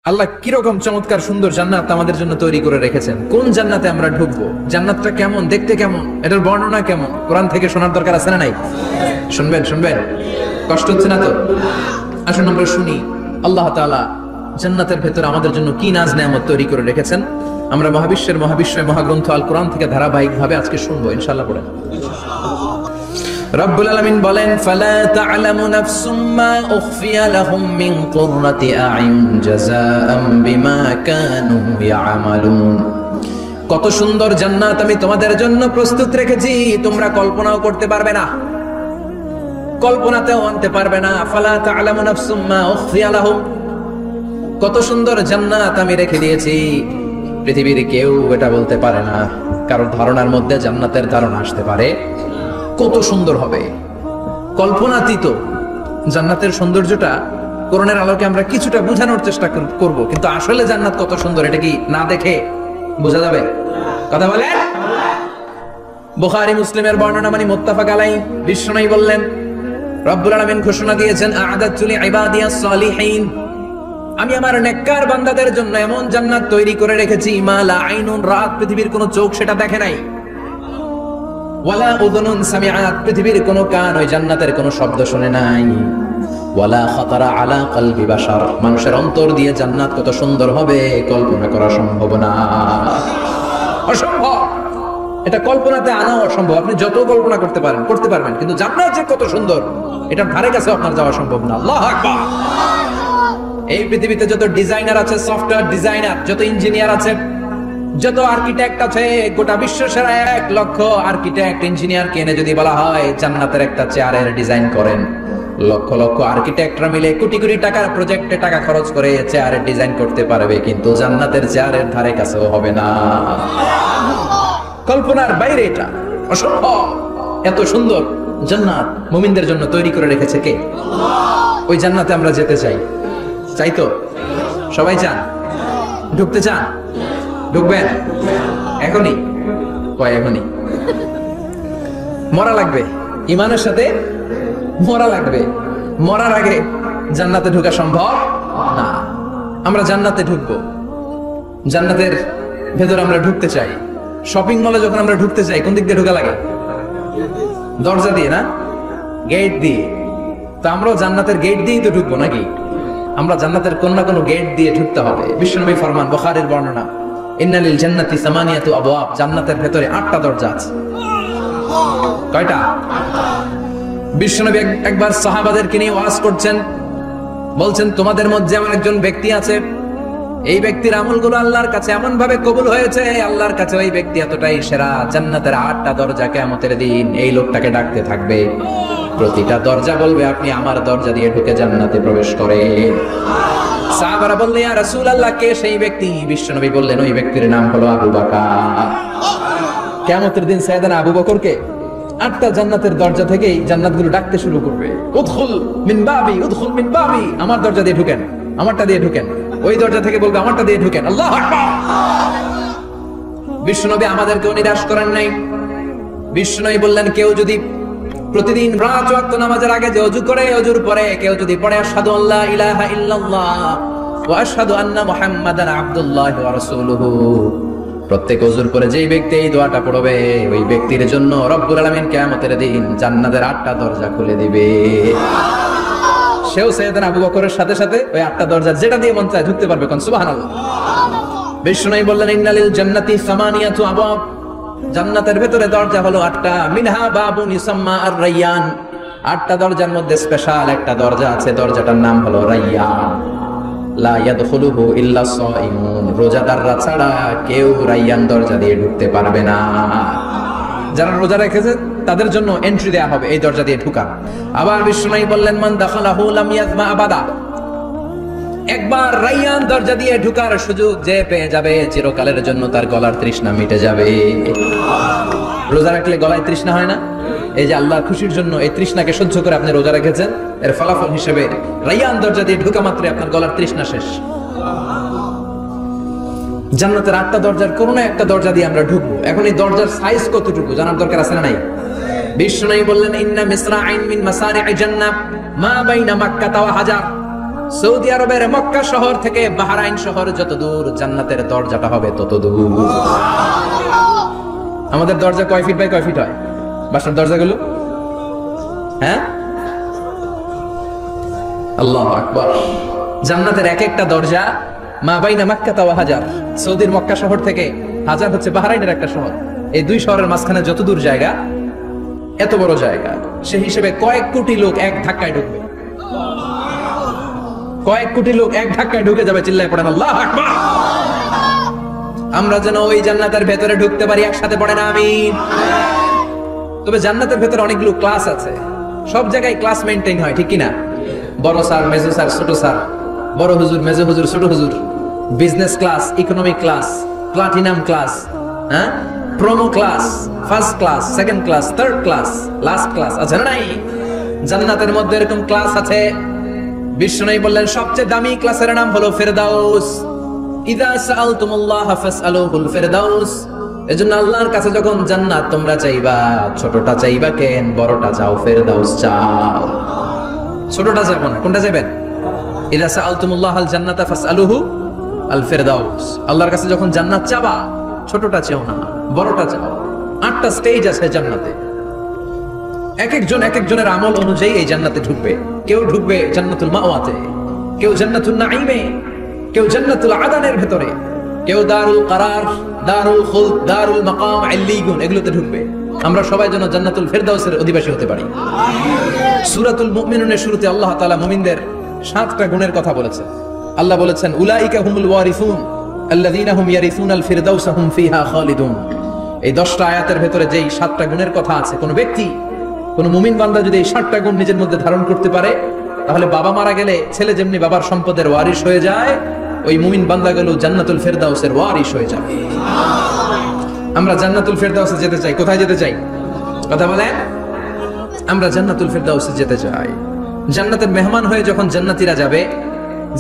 আল্লাহ কিরকম চমৎকার সুন্দর জান্নাত আমাদের জন্য তৈরি করে রেখেছেন। কোন জান্নাতে আমরা ঢুকবো, জান্নাতটা কেমন, দেখতে কেমন, এটার বর্ণনা কেমন, কোরআন থেকে শোনার দরকার আছে না নাই? শুনবেন শুনবেন, কষ্ট হচ্ছে না তো? আসুন আমরা শুনি আল্লাহ তাআলা জান্নাতের ভেতর আমাদের জন্য কি নাজ নেয়ামত তৈরি করে রেখেছেন। আমরা মহাবিশ্বয় মহাগ্রন্থ আল কোরআন থেকে ধারাবাহিকভাবে আজকে শুনবো ইনশাআল্লাহ। পড়েন। রব্বুল আলামিন বলেন, ফালা তা'লামু নাফসুম মা উখফিয়া লাহুম মিন কুররাতি আ'ইউন জাযাআম বিমা কানু ইয়া'মালুন। কত সুন্দর জান্নাত আমি তোমাদের জন্য প্রস্তুত রেখেছি, তোমরা কল্পনাও করতে পারবে না, কল্পনাতেও আনতে পারবে না। ফালা তা'লামু নাফসুম মা উখফিয়া লাহুম, কত সুন্দর জান্নাত আমি রেখে দিয়েছি, পৃথিবীর কেউ এটা বলতে পারে না। কারোর ধারণার মধ্যে জান্নাতের ধারণা আসতে পারে কত সুন্দর হবে, কল্পনাতীত। জান্নাতের সৌন্দর্যটা কোরআনের আলোকে আমরা কিছুটা বোঝানোর চেষ্টা করব, কিন্তু আসলে জান্নাত কত সুন্দর এটা কি না দেখে বোঝা যাবে? কথা বলেন। বুখারী মুসলিমের বর্ণনা মানে মুত্তাফাক আলাইহি। বিশ্বনবী বললেন, রব্বুল আলামিন ঘোষণা দিয়েছেন, আ'আদাতু লিইবাদিয়াস সালিহিন, আমি আমার নেককার বান্দাদের জন্য এমন জান্নাত তৈরি করে রেখেছি, মা লা আইনুন রাত, পৃথিবীর কোনো চোখ সেটা দেখে নাই, ওয়ালা উযুনুন সামিআত, পৃথিবীর কোনো কান ওই জান্নাতের কোনো শব্দ শুনে নাই, ওয়ালা খাতারা আলা কলবি বাশার, মানুষের অন্তর দিয়ে জান্নাত কত সুন্দর হবে কল্পনা করা সম্ভব না, অসম্ভব। এটা কল্পনাতে আনা অসম্ভব। আপনি যত কল্পনা করতে পারবেন, কিন্তু জান্নাত যে কত সুন্দর এটার ধারে কাছে আপনার যাওয়া সম্ভব না। আল্লাহু আকবার। এই পৃথিবীতে যত ডিজাইনার আছে, সফটওয়্যার ডিজাইনার, যত ইঞ্জিনিয়ার আছে, যত আর্কিটেক্ট আছে, গোটা বিশ্ব সেরা 1 লক্ষ আর্কিটেক্ট ইঞ্জিনিয়ার কে এনে যদি বলা হয় জান্নাতের একটা চেয়ারের ডিজাইন করেন, লক্ষ লক্ষ আর্কিটেক্টরা মিলে কোটি কোটি টাকার প্রজেক্টে টাকা খরচ করে চেয়ারের ডিজাইন করতে পারবে, কিন্তু জান্নাতের চেয়ারের ধারে কাছেও হবে না। কল্পনার বাইরে, এটা অসম্ভব। এত সুন্দর জান্নাত মুমিনদের জন্য তৈরি করে রেখেছে কে? ওই জান্নাতে আমরা যেতে চাই। চাই তো? সবাই চান? ঢুকতে চান? ঢুকবেন এখনই? কয় এখনই? মরা লাগবে, ইমানের সাথে মরা লাগবে। মরার আগে জান্নাতে ঢোকা সম্ভব না। আমরা জান্নাতে ঢুকবো, জান্নাতের ভেতর আমরা ঢুকতে চাই। শপিং মলে যখন আমরা ঢুকতে চাই, কোন দিক দিয়ে ঢোকা লাগে? দরজা দিয়ে না, গেট দিয়ে। তো আমরাও জান্নাতের গেট দিয়েই তো ঢুকবো নাকি? আমরা জান্নাতের কোন না কোনো গেট দিয়ে ঢুকতে হবে। বিশ্বনবী ফরমান, বুখারীর বর্ণনা, ইন্না লিল জান্নাতি সামানিয়াতু আবওয়াব, জান্নাতের ভেতরে 8টা দরজা আছে। কয়টা? বিশ্বনবী একবার সাহাবাদেরকে নিয়ে ওয়াজ করছেন, বলছেন, তোমাদের মধ্যে এমন একজন ব্যক্তি আছে, এই ব্যক্তির আমলগুলো আল্লাহর কাছে এমন ভাবে কবুল হয়েছে, আল্লাহর কাছে ওই ব্যক্তি এতটাই সেরা, জান্নাতের 8টা দরজা কিয়ামতের দিন এই লোকটাকে ডাকতে থাকবে। প্রতিটা দরজা বলবে, আপনি আমার দরজা দিয়ে ঢুকে জান্নাতে প্রবেশ করেন। সাহাবারা বললেন, ইয়া রাসূলুল্লাহ, কে সেই ব্যক্তি? বিশ্বনবী বললেন, ওই ব্যক্তির নাম হলো আবু বকর। কিয়ামতের দিন সাইয়েদনা আবু বকরকে 8টা জান্নাতের দরজা থেকেই জান্নাতগুলো ডাকতে শুরু করবে, উদখুল মিন বাবি, উদখুল মিন বাবি, আমার দরজা দিয়ে ঢুকেন, আমারটা দিয়ে ঢুকেন। ওই দরজা থেকে বলবে, আমারটা দিয়ে ঢুকেন। আল্লাহু আকবার। বিশ্বনবী আমাদেরকেও নিরাশ করেন নাই। বিশ্বনবী বললেন, কেউ যদি প্রতিদিন 5 ওয়াক্ত নামাজের আগে যে ওযু করে, ওযুর পরে কেউ যদি পড়ে আশহাদু আল্লা ইলাহা ইল্লাল্লাহ ওয়া আশহাদু আন্না মুহাম্মাদান আবদুল্লাহি ওয়া রাসূলুহু, প্রত্যেক ওযুর পরে যেই ব্যক্তি এই দোয়াটা পড়বে, ওই ব্যক্তির জন্য রব্বুল আলামিন কিয়ামতের দিন জান্নাতের 8টা দরজা খুলে দিবে। সেও সাইয়েদনা আবু বকরের সাথে সাথে ওই 8টা দরজা যেটা দিয়ে মন চায় ঢুকতে পারবে। কোন সুবহানাল্লাহ। বিশ্বনবী বললেন, ইন্না লিল জান্নাতি সামানিয়াতু আবওয়াব, জান্নাতের ভেতরে দরজা হলো 8টা, মিনহা বাবুন ইউসাম্মা আর-রায়্যান, 8টা দরজার মধ্যে স্পেশাল একটা দরজা আছে, দরজাটার নাম হলো রায়্যান। লা ইয়াদখুলুহু ইল্লা সাইমুন, রোজাদাররা ছাড়া কেউ রায়্যান দরজা দিয়ে ঢুকতে পারবে না। যারা রোজা রেখেছে তাদের জন্য এন্ট্রি দেয়া হবে এই দরজা দিয়ে ঢোকা। আবার বিশ্বনবী বললেন, মান দাখালাহু লাম ইয়াজমা আবাদা, একবার রায়্যান দরজা দিয়ে ঢোকার সুযোগ যে পেয়ে যাবে, চিরকালের জন্য তার গলার তৃষ্ণা মিটে যাবে। রোজা রাখলে গলায় তৃষ্ণা হয় না? এই যে আল্লাহর খুশির জন্য এই তৃষ্ণাকে সহ্য করে আপনি রোজা রেখেছেন, এর ফলাফল হিসেবে রায়্যান দরজা দিয়ে ঢোকা মাত্র আপনার গলার তৃষ্ণা শেষ। জান্নাতের 8টা দরজার কোন না একটা দরজা দিয়ে আমরা ঢুকবো। এখন এই দরজার সাইজ কতটুকু জানার দরকার আছে না নাই? বিশ্বনবী বললেন, ইন্না মিসরা'আইন মিন মাসারি'i জান্নাহ মা বাইনা মাক্কাহ ওয়া হাজার, সৌদি আরবের মক্কা শহর থেকে বাহরাইন শহর যত দূর, জান্নাতের দরজাটা হবে তত দূর। আমাদের দরজা কয় ফিট বাই কয় ফিট হয় বাসার দরজাগুলো? হ্যাঁ, আল্লাহু আকবার। জান্নাতের এক একটা দরজা মা বাইনা মাক্কা ওয়া হাজার, সৌদির মক্কা শহর থেকে হাজার হচ্ছে বাহরাইনের একটা শহর, এই দুই শহরের মাঝখানে যত দূর জায়গা, এত বড় জায়গা, সেই হিসেবে কয়েক কোটি লোক এক ধাক্কায় ঢুকবে। কয়েক কোটি লোক এক ধাক্কায় ঢুকে যাবে, চিল্লায় পড়েন আল্লাহু আকবার। আমরা যেন ওই জান্নাতের ভেতরে ঢুকতে পারি, একসাথে পড়েন আমিন। তবে জান্নাতের ভেতরে অনেকগুলো ক্লাস আছে, সব জায়গায় ক্লাস মেইনটেইন হয়, ঠিক কিনা? বড় স্যার, মেজো স্যার, ছোট স্যার, বড় হুজুর, মেজো হুজুর, ছোট হুজুর, business class, economic class, platinum class, হ্যাঁ, promo class, first class, second class, third class, last class আছে না নাই? জান্নাতের মধ্যে এরকম ক্লাস আছে। বিশ্বনবী বললেন সবচেয়ে দামি ক্লাসের নাম হলো ফেরদাউস। ইযা সাআলতুমুল্লাহ ফাসআলুহুল ফেরদাউস। এজন্য আল্লাহর কাছে যখন জান্নাত তোমরা চাইবা, ছোটটা চাইবা কেন, বড়টা চাও, ফেরদাউস চাও। ছোটটা চাইবো না, কোনটা চাইবেন? ইযা সাআলতুমুল্লাহাল জান্নাতা ফাসআলুহু আল ফেরদাউস। আল্লাহর কাছে যখন জান্নাত চাবা, ছোটটা চাও না, বড়টা চাও। 8টা স্টেজ আছে জান্নাতে, এক একজনের আমল অনুযায়ী এই জান্নাতে ঢুকবে। কেউ ঢুকবে জান্নাতুল মাওয়াতে, কেউ জান্নাতুল নাঈমে, কেউ জান্নাতুল আদানের ভেতরে, কেউ দারুল কারার, দারুল খুলদ, দারুল মাকাম, আল্লিগুন, এগুলোতে ঢুকবে। আমরা সবাই যেন জান্নাতুল ফেরদাউসের অধিবাসী হতে পারি। সূরাতুল মুমিনুনের শুরুতে আল্লাহ তাআলা মুমিনদের 7টা গুণের কথা বলেছেন। আল্লাহ বলেছেন উলাইকা হুমুল ওয়ারিসুন আল্লাযীনা হুম ইয়ারিসুনাল ফিরদাউসা হুম ফিহা খালিদুন। এই 10টা আয়াতের ভেতরে যেই 7টা গুণের কথা আছে, কোন ব্যক্তি, কোন মুমিন বান্দা যদি এই 7টা গুণ নিজের মধ্যে ধারণ করতে পারে, তাহলে বাবা মারা গেলে ছেলে যেমনি বাবার সম্পদের ওয়ারিশ হয়ে যায়, ওই মুমিন বান্দাগুলো জান্নাতুল ফেরদাউসের ওয়ারিশ হয়ে যাবে। আমরা জান্নাতুল ফেরদাউসে যেতে চাই। কোথায় যেতে চাই? কথা বলেন। আমরা জান্নাতুল ফেরদাউসে যেতে চাই। জান্নাতের মেহমান হয়ে যখন জান্নাতীরা যাবে,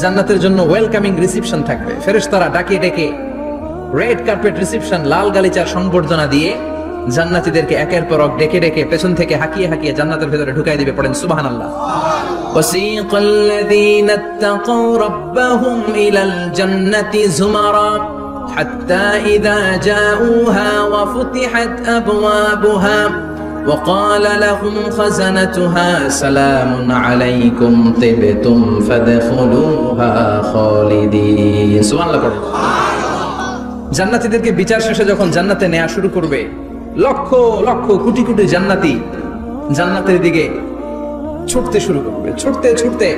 জান্নাতের জন্য ওয়েলকামিং রিসেপশন থাকবে। ফেরেশতারা ডাকে ডেকে রেড কার্পেট রিসেপশন, লাল গালিচার সংবর্ধনা দিয়ে জান্নাতীদেরকে একের পর এক ডেকে ডেকে পেছন থেকে হাঁকিয়ে হাঁকিয়ে জান্নাতের ভেতরে ঢুকাই দিবে। পড়েন সুবহানাল্লাহ। وسيق الذين اتقوا ربهم إلى الجنة زمرا حتى إذا جاءوها وفتحت أبوابها وقال لهم خزنتها سلام عليكم طبتم فادخلوها خالدين। সুবহানাল্লাহ পড়েন। জান্নাতীদেরকে বিচার শেষে যখন জান্নাতে নেওয়া শুরু করবে, লক্ষ লক্ষ কোটি কোটি জান্নাতি জান্নাতের দিকে ছুটতে শুরু করবে। ছুটতে ছুটতে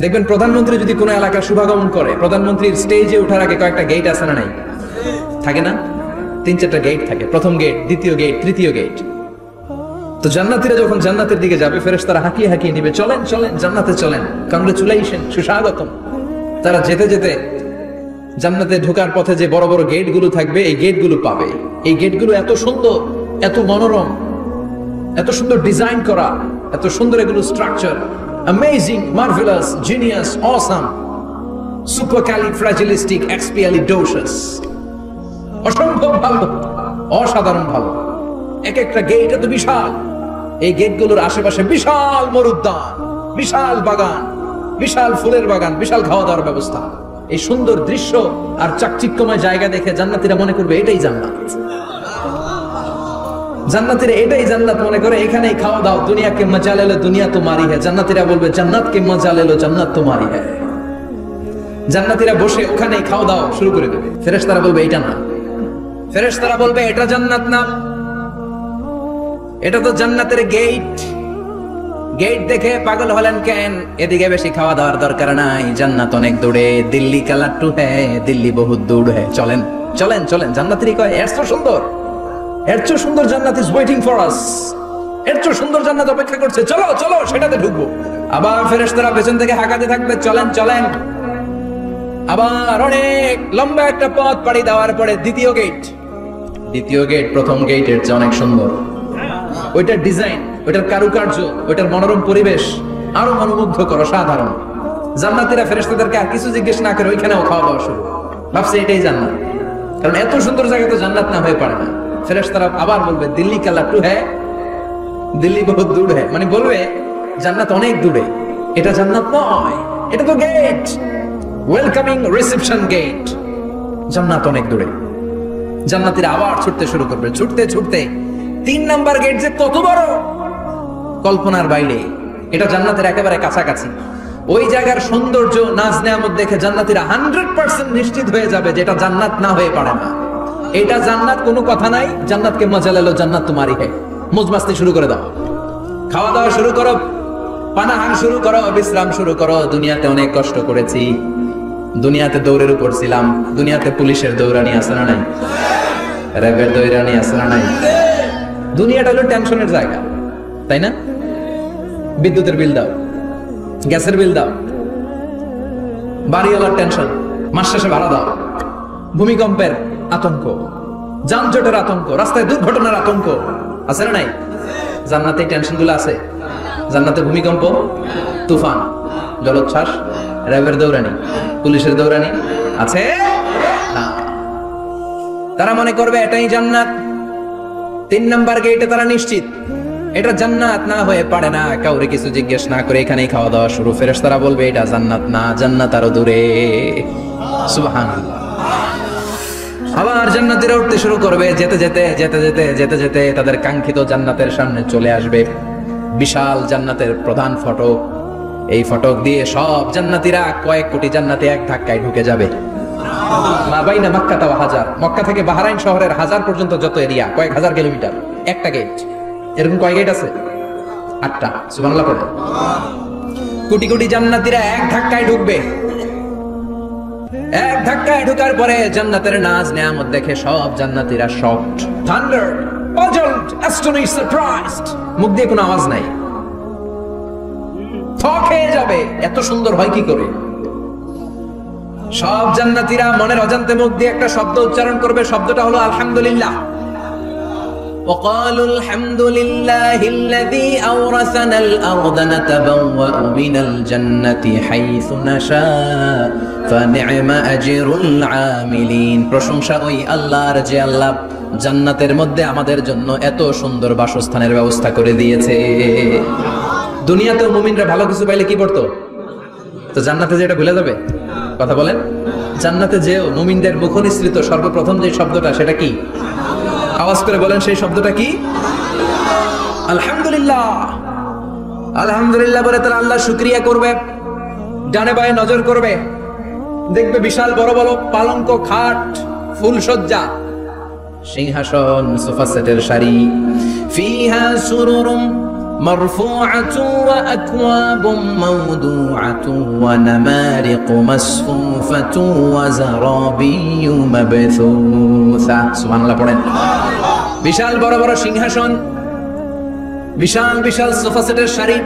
দেখবেন প্রধানমন্ত্রী যদি কোনো এলাকার শুভাগমন করে, প্রধানমন্ত্রীর স্টেজে ওঠার আগে কয়েকটা গেট আছে না নাই? থাকে না? 3-4টা গেট থাকে। প্রথম গেট, দ্বিতীয় গেট, তৃতীয় গেট। তো জান্নাতীরা যখন জান্নাতের দিকে যাবে, ফেরেশতারা হাঁকিয়ে হাঁকিয়ে নিবে, চলেন চলেন জান্নাতে চলেন, কংগ্রেচুলেশন, সুস্বাগতম। তারা যেতে যেতে জান্নাতে ঢোকার পথে যে বড় বড় গেটগুলো থাকবে, এই গেটগুলো পাবে। এই গেটগুলো এত সুন্দর, এত মনোরম, এত সুন্দর ডিজাইন করা, এত সুন্দর এগুলো structure, amazing, marvellous, genius, awesome, supercalifragilisticexpialidocious, অসম্ভব ভালো, অসাধারণ ভালো। এক একটা গেট এত বিশাল। এই গেটগুলোর আশেপাশে বিশাল মরুদ্যান, বিশাল বাগান, বিশাল ফুলের বাগান, বিশাল খাওয়া দাওয়ার ব্যবস্থা। এই সুন্দর দৃশ্য আর চাকচিক্যময় জায়গা দেখে জান্নাতীরা মনে করবে এটাই জান্নাত। জান্নাতীরা এটাই জান্নাত মনে করে, এখানেই খাওয়া দাও। দুনিয়া কে মজা লে লো দুনিয়া তোমারি হ্যায়। জান্নাতীরা বলবে জান্নাত কে মজা লে লো জান্নাত তোমারি হ্যায়। জান্নাতীরা বসে ওখানেই খাওয়া দাও শুরু করে দেবে। ফেরেশতারা বলবে এটা না, ফেরেশতারা বলবে এটা জান্নাত না, এটা তো জান্নাতের গেট। গেট দেখে পাগল হলেন কেন? এদিকে বেশি খাওয়া দাওয়ার দরকার নাই, জান্নাত অনেক দূরে, দিল্লি কা লাট্টু হ্যায়, দিল্লি বহুত দূর হ্যায়। চলেন চলেন চলেন। জান্নাতীরা কয় এত সুন্দর, এর চেয়ে সুন্দর জান্নাত ইজ ওয়েটিং ফর আস, এর চেয়ে সুন্দর জান্নাত অপেক্ষা করছে, চলো চলো সেটাতে ঢুকবো। আবার ফেরেশতারা পেছন থেকে হাঁকাতে থাকবে, চলেন চলেন। আবার অনেক লম্বা একটা পথ পাড়ি দেওয়ার পরে দ্বিতীয় গেট। দ্বিতীয় গেট প্রথম গেটের চেয়ে অনেক সুন্দর। ওইটার ডিজাইন, ওইটার কারুকার্য, ওইটার মনোরম পরিবেশ আরো মনোমুগ্ধকর, অসাধারণ। জান্নাতীরা ফেরেশতাদেরকে আর কিছু জিজ্ঞেস না করে ওইখানেও খাওয়া দাওয়া শুরু। ভাবছে এটাই জান্নাত, কারণ এত সুন্দর জায়গা তো জান্নাত না হয়ে পারে না। ফেরেশতারা আবার বলবে দিল্লি কা লাট্টু হ্যায়, দিল্লি বহুত দূর হ্যায়, মানে বলবে জান্নাত অনেক দূরে। এটা জান্নাত নয়, এটা তো গেট, ওয়েলকামিং রিসেপশন গেট। জান্নাত অনেক দূরে। জান্নাতীরা আবার ছুটতে শুরু করবে, ছুটতে ছুটতে 3 নাম্বার গেট যে কত বড়, কল্পনার বাইরে। এটা জান্নাতের একেবারে কাছাকাছি। ওই জায়গার সৌন্দর্য, নাজ নেয়ামত দেখে জান্নাতীরা 100% নিশ্চিত হয়ে যাবে যে এটা জান্নাত না হয়ে পারে না। এটা জান্নাত, কোনো কথা নাই। জান্নাতকে মজা লেলো, জান্নাত তোমারই है। মौज মাস্তি শুরু করে দাও, খাওয়া দাওয়া শুরু করো, পানাহার শুরু করো, বিশ্রাম শুরু করো। দুনিয়াতে অনেক কষ্ট করেছি, দুনিয়াতে দৌড়ের উপর ছিলাম, দুনিয়াতে পুলিশের দৌড়ানি আছে না নাই, র্যাবের দৌড়ানি আছে না নাই। দুনিয়াটা হলো টেনশনের জায়গা, তাই না? বিদ্যুতের বিল দাও, গ্যাসের বিল দাও, বাড়িওয়ালার টেনশন, মাস শেষে ভাড়া দাও, ভূমিকম্পের আতঙ্ক, যানজটের আতঙ্ক, রাস্তায় দুর্ঘটনার আতঙ্ক আছে না নাই? জান্নাতে এই টেনশন গুলো আছে? জান্নাতে ভূমিকম্প, তুফান, জলোচ্ছ্বাস, র্যাবের দৌড়ানি, পুলিশের দৌড়ানি আছে না। তারা মনে করবে এটাই জান্নাত। 3 নাম্বার গেটে তারা নিশ্চিত এটা জান্নাত না হয়ে পারে না। কাউরে কিছু জিজ্ঞেস না করে এখানেই খাওয়া দাওয়া শুরু। ফেরেশতারা বলবে এটা জান্নাত না, জান্নাত আরো দূরে। সুবহানাল্লাহ। আবার জান্নাতীরা উঠতে শুরু করবে, যেতে যেতে যেতে যেতে যেতে যেতে তাদের কাঙ্ক্ষিত জান্নাতের সামনে চলে আসবে। বিশাল জান্নাতের প্রধান ফটক। এই ফটক দিয়ে সব জান্নাতীরা, কয়েক কোটি জান্নাতি এক ধাক্কায় ঢুকে যাবে। মা বাইনা মক্কা ওয়া হাজার, মক্কা থেকে বাহরাইন শহরের হাজার পর্যন্ত যত এরিয়া, কয়েক হাজার কিলোমিটার, একটা গেট। এরকম কয় গেট আছে? 8টা। সুবহানাল্লাহ পড়ে। কোটি কোটি জান্নাতীরা এক ধাক্কায় ঢুকবে। এক ধাক্কায় ঢোকার পরে জান্নাতের নাজ নেয়ামত দেখে সব জান্নাতীরা shocked, thunder, puzzled, astonished, surprised. মুখ দিয়ে কোনো আওয়াজ নাই, থ খেয়ে যাবে। এত সুন্দর হয় কি করে? সব জান্নাতীরা মনের অজান্তে মুখ দিয়ে একটা শব্দ উচ্চারণ করবে। শব্দটা হলো আলহামদুলিল্লাহ। وقالوا الحمد لله الذي أورثنا الأرض نتبوأ من الجنة حيث نشاء فنعم أجر العاملين। প্রশংসা ওই আল্লাহর যে আল্লাহ জান্নাতের মধ্যে আমাদের জন্য এত সুন্দর বাসস্থানের ব্যবস্থা করে দিয়েছে। দুনিয়াতেও মুমিনরা ভালো কিছু পাইলে কি করতো? তো জান্নাতে যেটা ভুলে যাবে? কথা বলেন। জান্নাতে যেও মুমিনদের মুখনিসৃত সর্বপ্রথম যে শব্দটা, সেটা কি? আওয়াজ করে বলেন, সেই শব্দটা কি? আলহামদুলিল্লাহ। আলহামদুলিল্লাহ বলে তারা আল্লাহর শুকরিয়া করবে। ডানে বায়ে নজর করবে, দেখবে বিশাল বড় বড় পালঙ্ক, খাট, ফুলসজ্জা, সিংহাসন, সোফা সেটের সারি। ফিহা সুরুরুম মারফুআতুন ওয়া আকওয়াবুম মাওদুআতুন ওয়া নামারিকু মাসফুফাতুন ওয়া যারাবিয়্যু মাবথুসা। সুবহানাল্লাহ পড়েন। বিশাল বড় বড় সিংহাসন, বিশাল বিশাল সোফা সেটের সারি,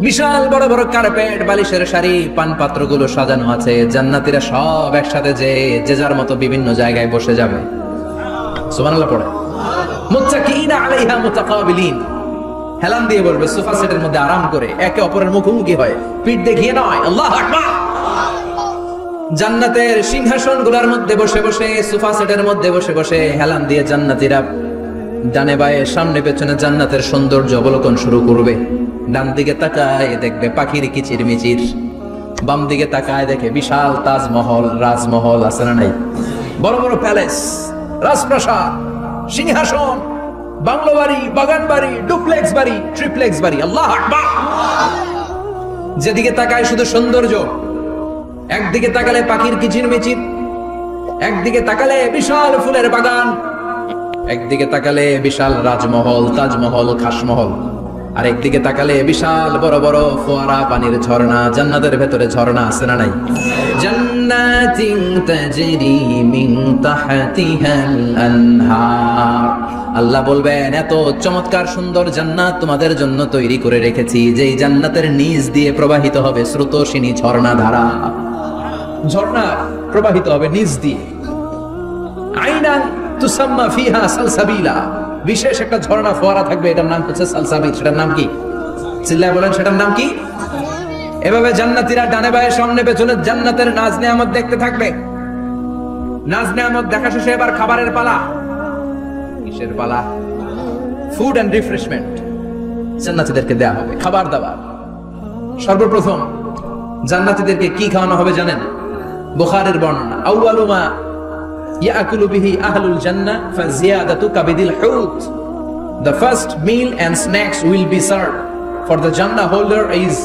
বিশাল বড় বড় কার্পেট, বালিশের সারি, পান পাত্রগুলো সাজানো আছে। জান্নাতীরা সব একসাথে যে যার মতো বিভিন্ন জায়গায় বসে যাবে। সুবহানাল্লাহ পড়ে। মুত্তাকিইনা আলাইহা মুতাকাবিলিন, হেলান দিয়ে বসবে সোফা সেটের মধ্যে আরাম করে, একে অপরের মুখোমুখি হয়, পিঠ দেখিয়ে নয়। আল্লাহু আকবার। জান্নাতের সিংহাসনগুলোর মধ্যে বসে বসে, সোফা সেটের মধ্যে বসে বসে হেলান দিয়ে জান্নাতীরা ডানে বায়ে সামনে পেছনে জান্নাতের সৌন্দর্য অবলোকন শুরু করবে। ডান দিকে তাকায় দেখবে পাখির কিচিরমিচির, বাম দিকে তাকায় দেখে বিশাল তাজমহল, রাজমহল আছে না নাই? বড় বড় প্যালেস, রাজপ্রাসাদ, সিংহাসন, বাংলো বাড়ি, বাগান বাড়ি, ডুপ্লেক্স বাড়ি, ট্রিপ্লেক্স বাড়ি। আল্লাহু আকবার। যেদিকে তাকায় শুধু সৌন্দর্য। একদিকে তাকালে পাখির কিচিরমিচির, একদিকে তাকালে বিশাল ফুলের বাগান, একদিকে তাকালে বিশাল রাজমহল, তাজমহল, খাসমহল, আর একদিকে তাকালে বিশাল বড় বড় ফোয়ারা, পানির ঝর্ণা। জান্নাতের ভেতরে ঝর্ণা আছে না নাই? জান্নাতিন তাজরি মিন তাহতিহাল আনহার। আল্লাহ বলবেন, এত চমৎকার সুন্দর জান্নাত তোমাদের জন্য তৈরি করে রেখেছি, যেই জান্নাতের নিচ দিয়ে প্রবাহিত হবে স্রোতস্বিনী ঝর্ণা ধারা। ঝর্ণা প্রবাহিত হবে নিচ দিয়ে। আইনান তুসাম্মা ফিহা সালসাবিলা, বিশেষ একটা ঝর্ণা ফোয়ারা থাকবে, এটার নাম হচ্ছে সালসাবিল। সেটার নাম কি? চিল্লায় বলেন, সেটার নাম কি? এভাবে জান্নাতীরা ডানে বায়ে সামনে পেছনে জান্নাতের নাজ নেয়ামত দেখতে থাকবে। নাজ নেয়ামত দেখা শেষে এবার খাবারের পালা। কিসের পালা? Food and refreshment. জান্নাতীদেরকে দেয়া হবে খাবার দাবার। সর্বপ্রথম জান্নাতীদেরকে কি খাওয়ানো হবে জানেন? বুখারীর বর্ণনা, আউয়ালু মা ইয়াকুলু বিহি আহলুল জান্নাহ ফাজিয়াদাতু কাবিদিল হুত। The first meal and snacks will be served for the Jannah holder is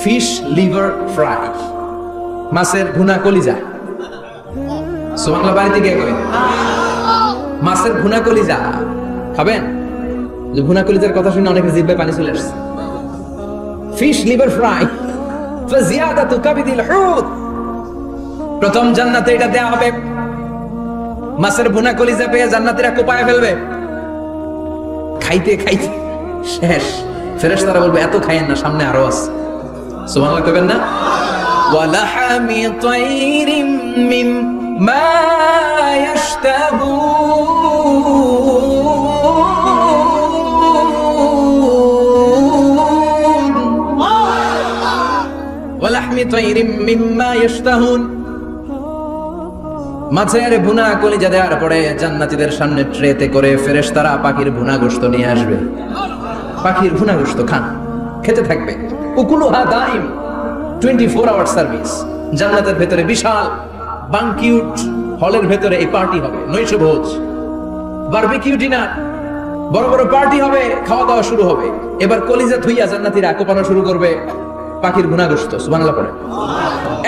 fish liver fry. মাছের ভুনা কলিজা। সুবহানাল্লাহ, বাড়িতে গিয়ে কই মাছের ভুনা কলিজা খাবেন? যে ভুনা কলিজার কথা শুনে অনেকের জিহ্বায় পানি চলে আসছে। ফিশ লিভার ফ্রাই ফাজিয়াদাতু কাবিদিল হুত। প্রথম জান্নাতে এটা দেয়া হবে। মাছের ভুনা কলিজা পেয়ে জান্নাতীরা কোপায় ফেলবে। খাইতে খাইতে শেষ। ফেরেশতারা বলবে এত খাইয়েন না, সামনে আরো আছে। সুবহানাল্লাহ কইবেন না? ওয়ালাহামি তাইরিম মিম্মা ইয়াশতাহুন, ওয়ালাহমি তাইরিম মিম্মা ইয়াশতাহুন। মাছের ভুনা কলিজা দেওয়ার পরে জান্নাতীদের সামনে ট্রেতে করে ফেরেশতারা পাখির ভুনা গোশত নিয়ে আসবে। পাখির ভুনা গোশত খান, খেতে থাকবে। উকুলুহা দাইম, 24 আওয়ার সার্ভিস। জান্নাতের ভেতরে বিশাল বানকিউট হলের ভেতরে এই পার্টি হবে, নৈশভোজ, বারবিকিউ ডিনার, বড় বড় পার্টি হবে, খাওয়া দাওয়া শুরু হবে। এবার কলিজা থুইয়া জান্নাতীরা কোপানো শুরু করবে পাখির ভুনা গোশত। সুবহানাল্লাহ পড়ে।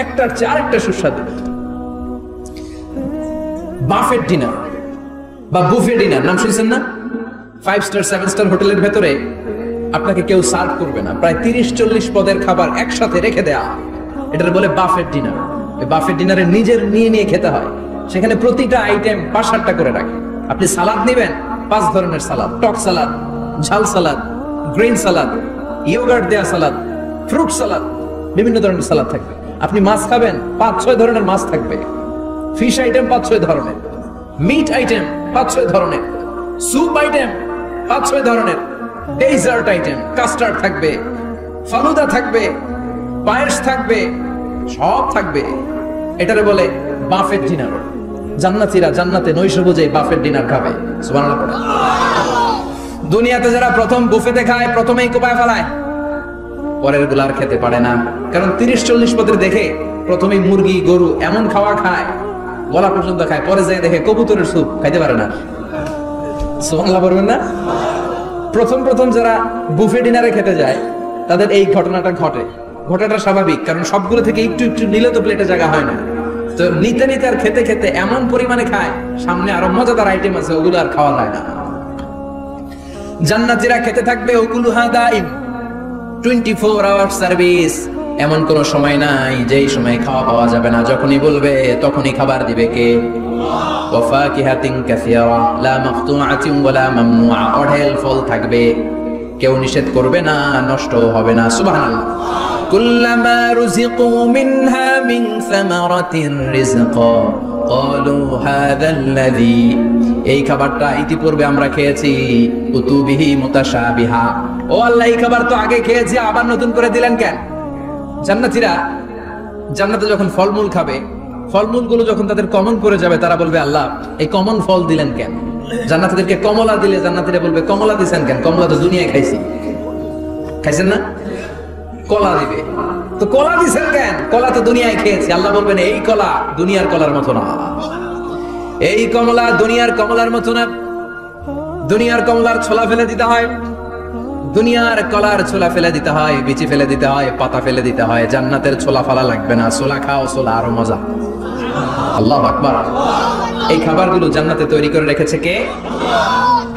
একটার চেয়ে আরেকটা সুস্বাদু। বাফেট ডিনার বা বুফে ডিনার নাম শুনছেন না? 5 স্টার 7 স্টার হোটেলের ভেতরে আপনাকে কেউ সার্ভ করবে না, প্রায় 30-40 পদের খাবার একসাথে রেখে দেয়া, এটার বলে বাফেট ডিনার। এই বাফেট ডিনারে নিজের নিয়ে খেতে হয়। সেখানে প্রতিটা আইটেম 5-7টা করে রাখে। আপনি সালাদ নেবেন, 5 ধরনের সালাদ, টক সালাদ, ঝাল সালাদ, গ্রিন সালাদ, ইয়োগার্ট দেয়া সালাদ, ফ্রুট সালাদ, বিভিন্ন ধরনের সালাদ থাকবে। আপনি মাছ খাবেন, 5-6 ধরনের মাছ থাকবে। ফিশ আইটেম 5-6 ধরনের, মিট আইটেম 5-6 ধরনের, স্যুপ আইটেম 5-6 ধরনের, ডেজার্ট আইটেম, কাস্টার্ড থাকবে, ফালুদা থাকবে, পায়েস থাকবে, সব থাকবে। এটারে বলে বাফেট ডিনার। জান্নাতীরা জান্নাতে নৈশভোজে বাফেট ডিনার খাবে। সুবহানাল্লাহ। দুনিয়াতে যারা প্রথম বুফেতে খায় প্রথমেই কোপায় ফেলায়, পরের গুলার খেতে পারে না। কারণ 30-40 পদের দেখে প্রথমেই মুরগি গরু এমন খাওয়া খায়, গলা পর্যন্ত খায়, পরে যায় দেখে কবুতরের স্যুপ খাইতে পারে না। সুবহানাল্লাহ বলবেন না? প্রথম যারা বুফে ডিনারে খেতে যায় তাদের এই ঘটনাটা ঘটে। ঘটাটা স্বাভাবিক, কারণ সবগুলো থেকে একটু একটু নিলে তো প্লেটে জায়গা হয় না। তো নিতে নিতে আর খেতে খেতে এমন পরিমাণে খায়, সামনে আরো মজাদার আইটেম আছে, ওগুলো আর খাওয়া যায় না। জান্নাতীরা খেতে থাকবে উকুলুহা দাইম, 24 আওয়ার সার্ভিস। এমন কোন সময় নাই যেই সময় খাওয়া পাওয়া যাবে না। যখনই বলবে তখনই খাবার দিবে কে? ওয়াফাকিহাতিন কাসীরা লা মাকতুআতিন ওয়ালা মামনুআ। অঢেল ফল থাকবে, কেউ নিষেধ করবে না, নষ্ট হবে না। সুবহানাল্লাহ। কুল্লামা রুজিকু মিনহা মিন সামারাতির রিজকা ক্বালু হাযাল্লাযী। এই খাবারটা ইতিপূর্বে আমরা খেয়েছি, কুতুবিহি মুতাশাবিহা। ও আল্লাহ, এই খাবার তো আগে খেয়েছি, আবার নতুন করে দিলেন কেন? জান্নাতীরা জান্নাতে যখন ফলমূল খাবে, ফলমূলগুলো যখন তাদের কমন পড়ে যাবে, তারা বলবে আল্লাহ এই কমন ফল দিলেন কেন? জান্নাতীদেরকে কমলা দিলে জান্নাতীরা বলবে কমলা দিছেন কেন? কমলা তো দুনিয়ায় খাইছি। খাইছেন না? কলা দিবে, তো কলা দিছেন কেন? কলা তো দুনিয়ায় খেয়েছি। আল্লাহ বলবেন এই কলা দুনিয়ার কলার মতো না, এই কমলা দুনিয়ার কমলার মতো না। দুনিয়ার কমলার ছোলা ফেলে দিতে হয়, দুনিয়ার কলার ছোলা ফেলে দিতে হয়, বিচি ফেলে দিতে হয়, পাতা ফেলে দিতে হয়। জান্নাতের ছোলা ফালা লাগবে না, ছোলা খাও, ছোলা আরো মজা। আল্লাহু আকবার। এই খাবারগুলো জান্নাতে তৈরি করে রেখেছে কে?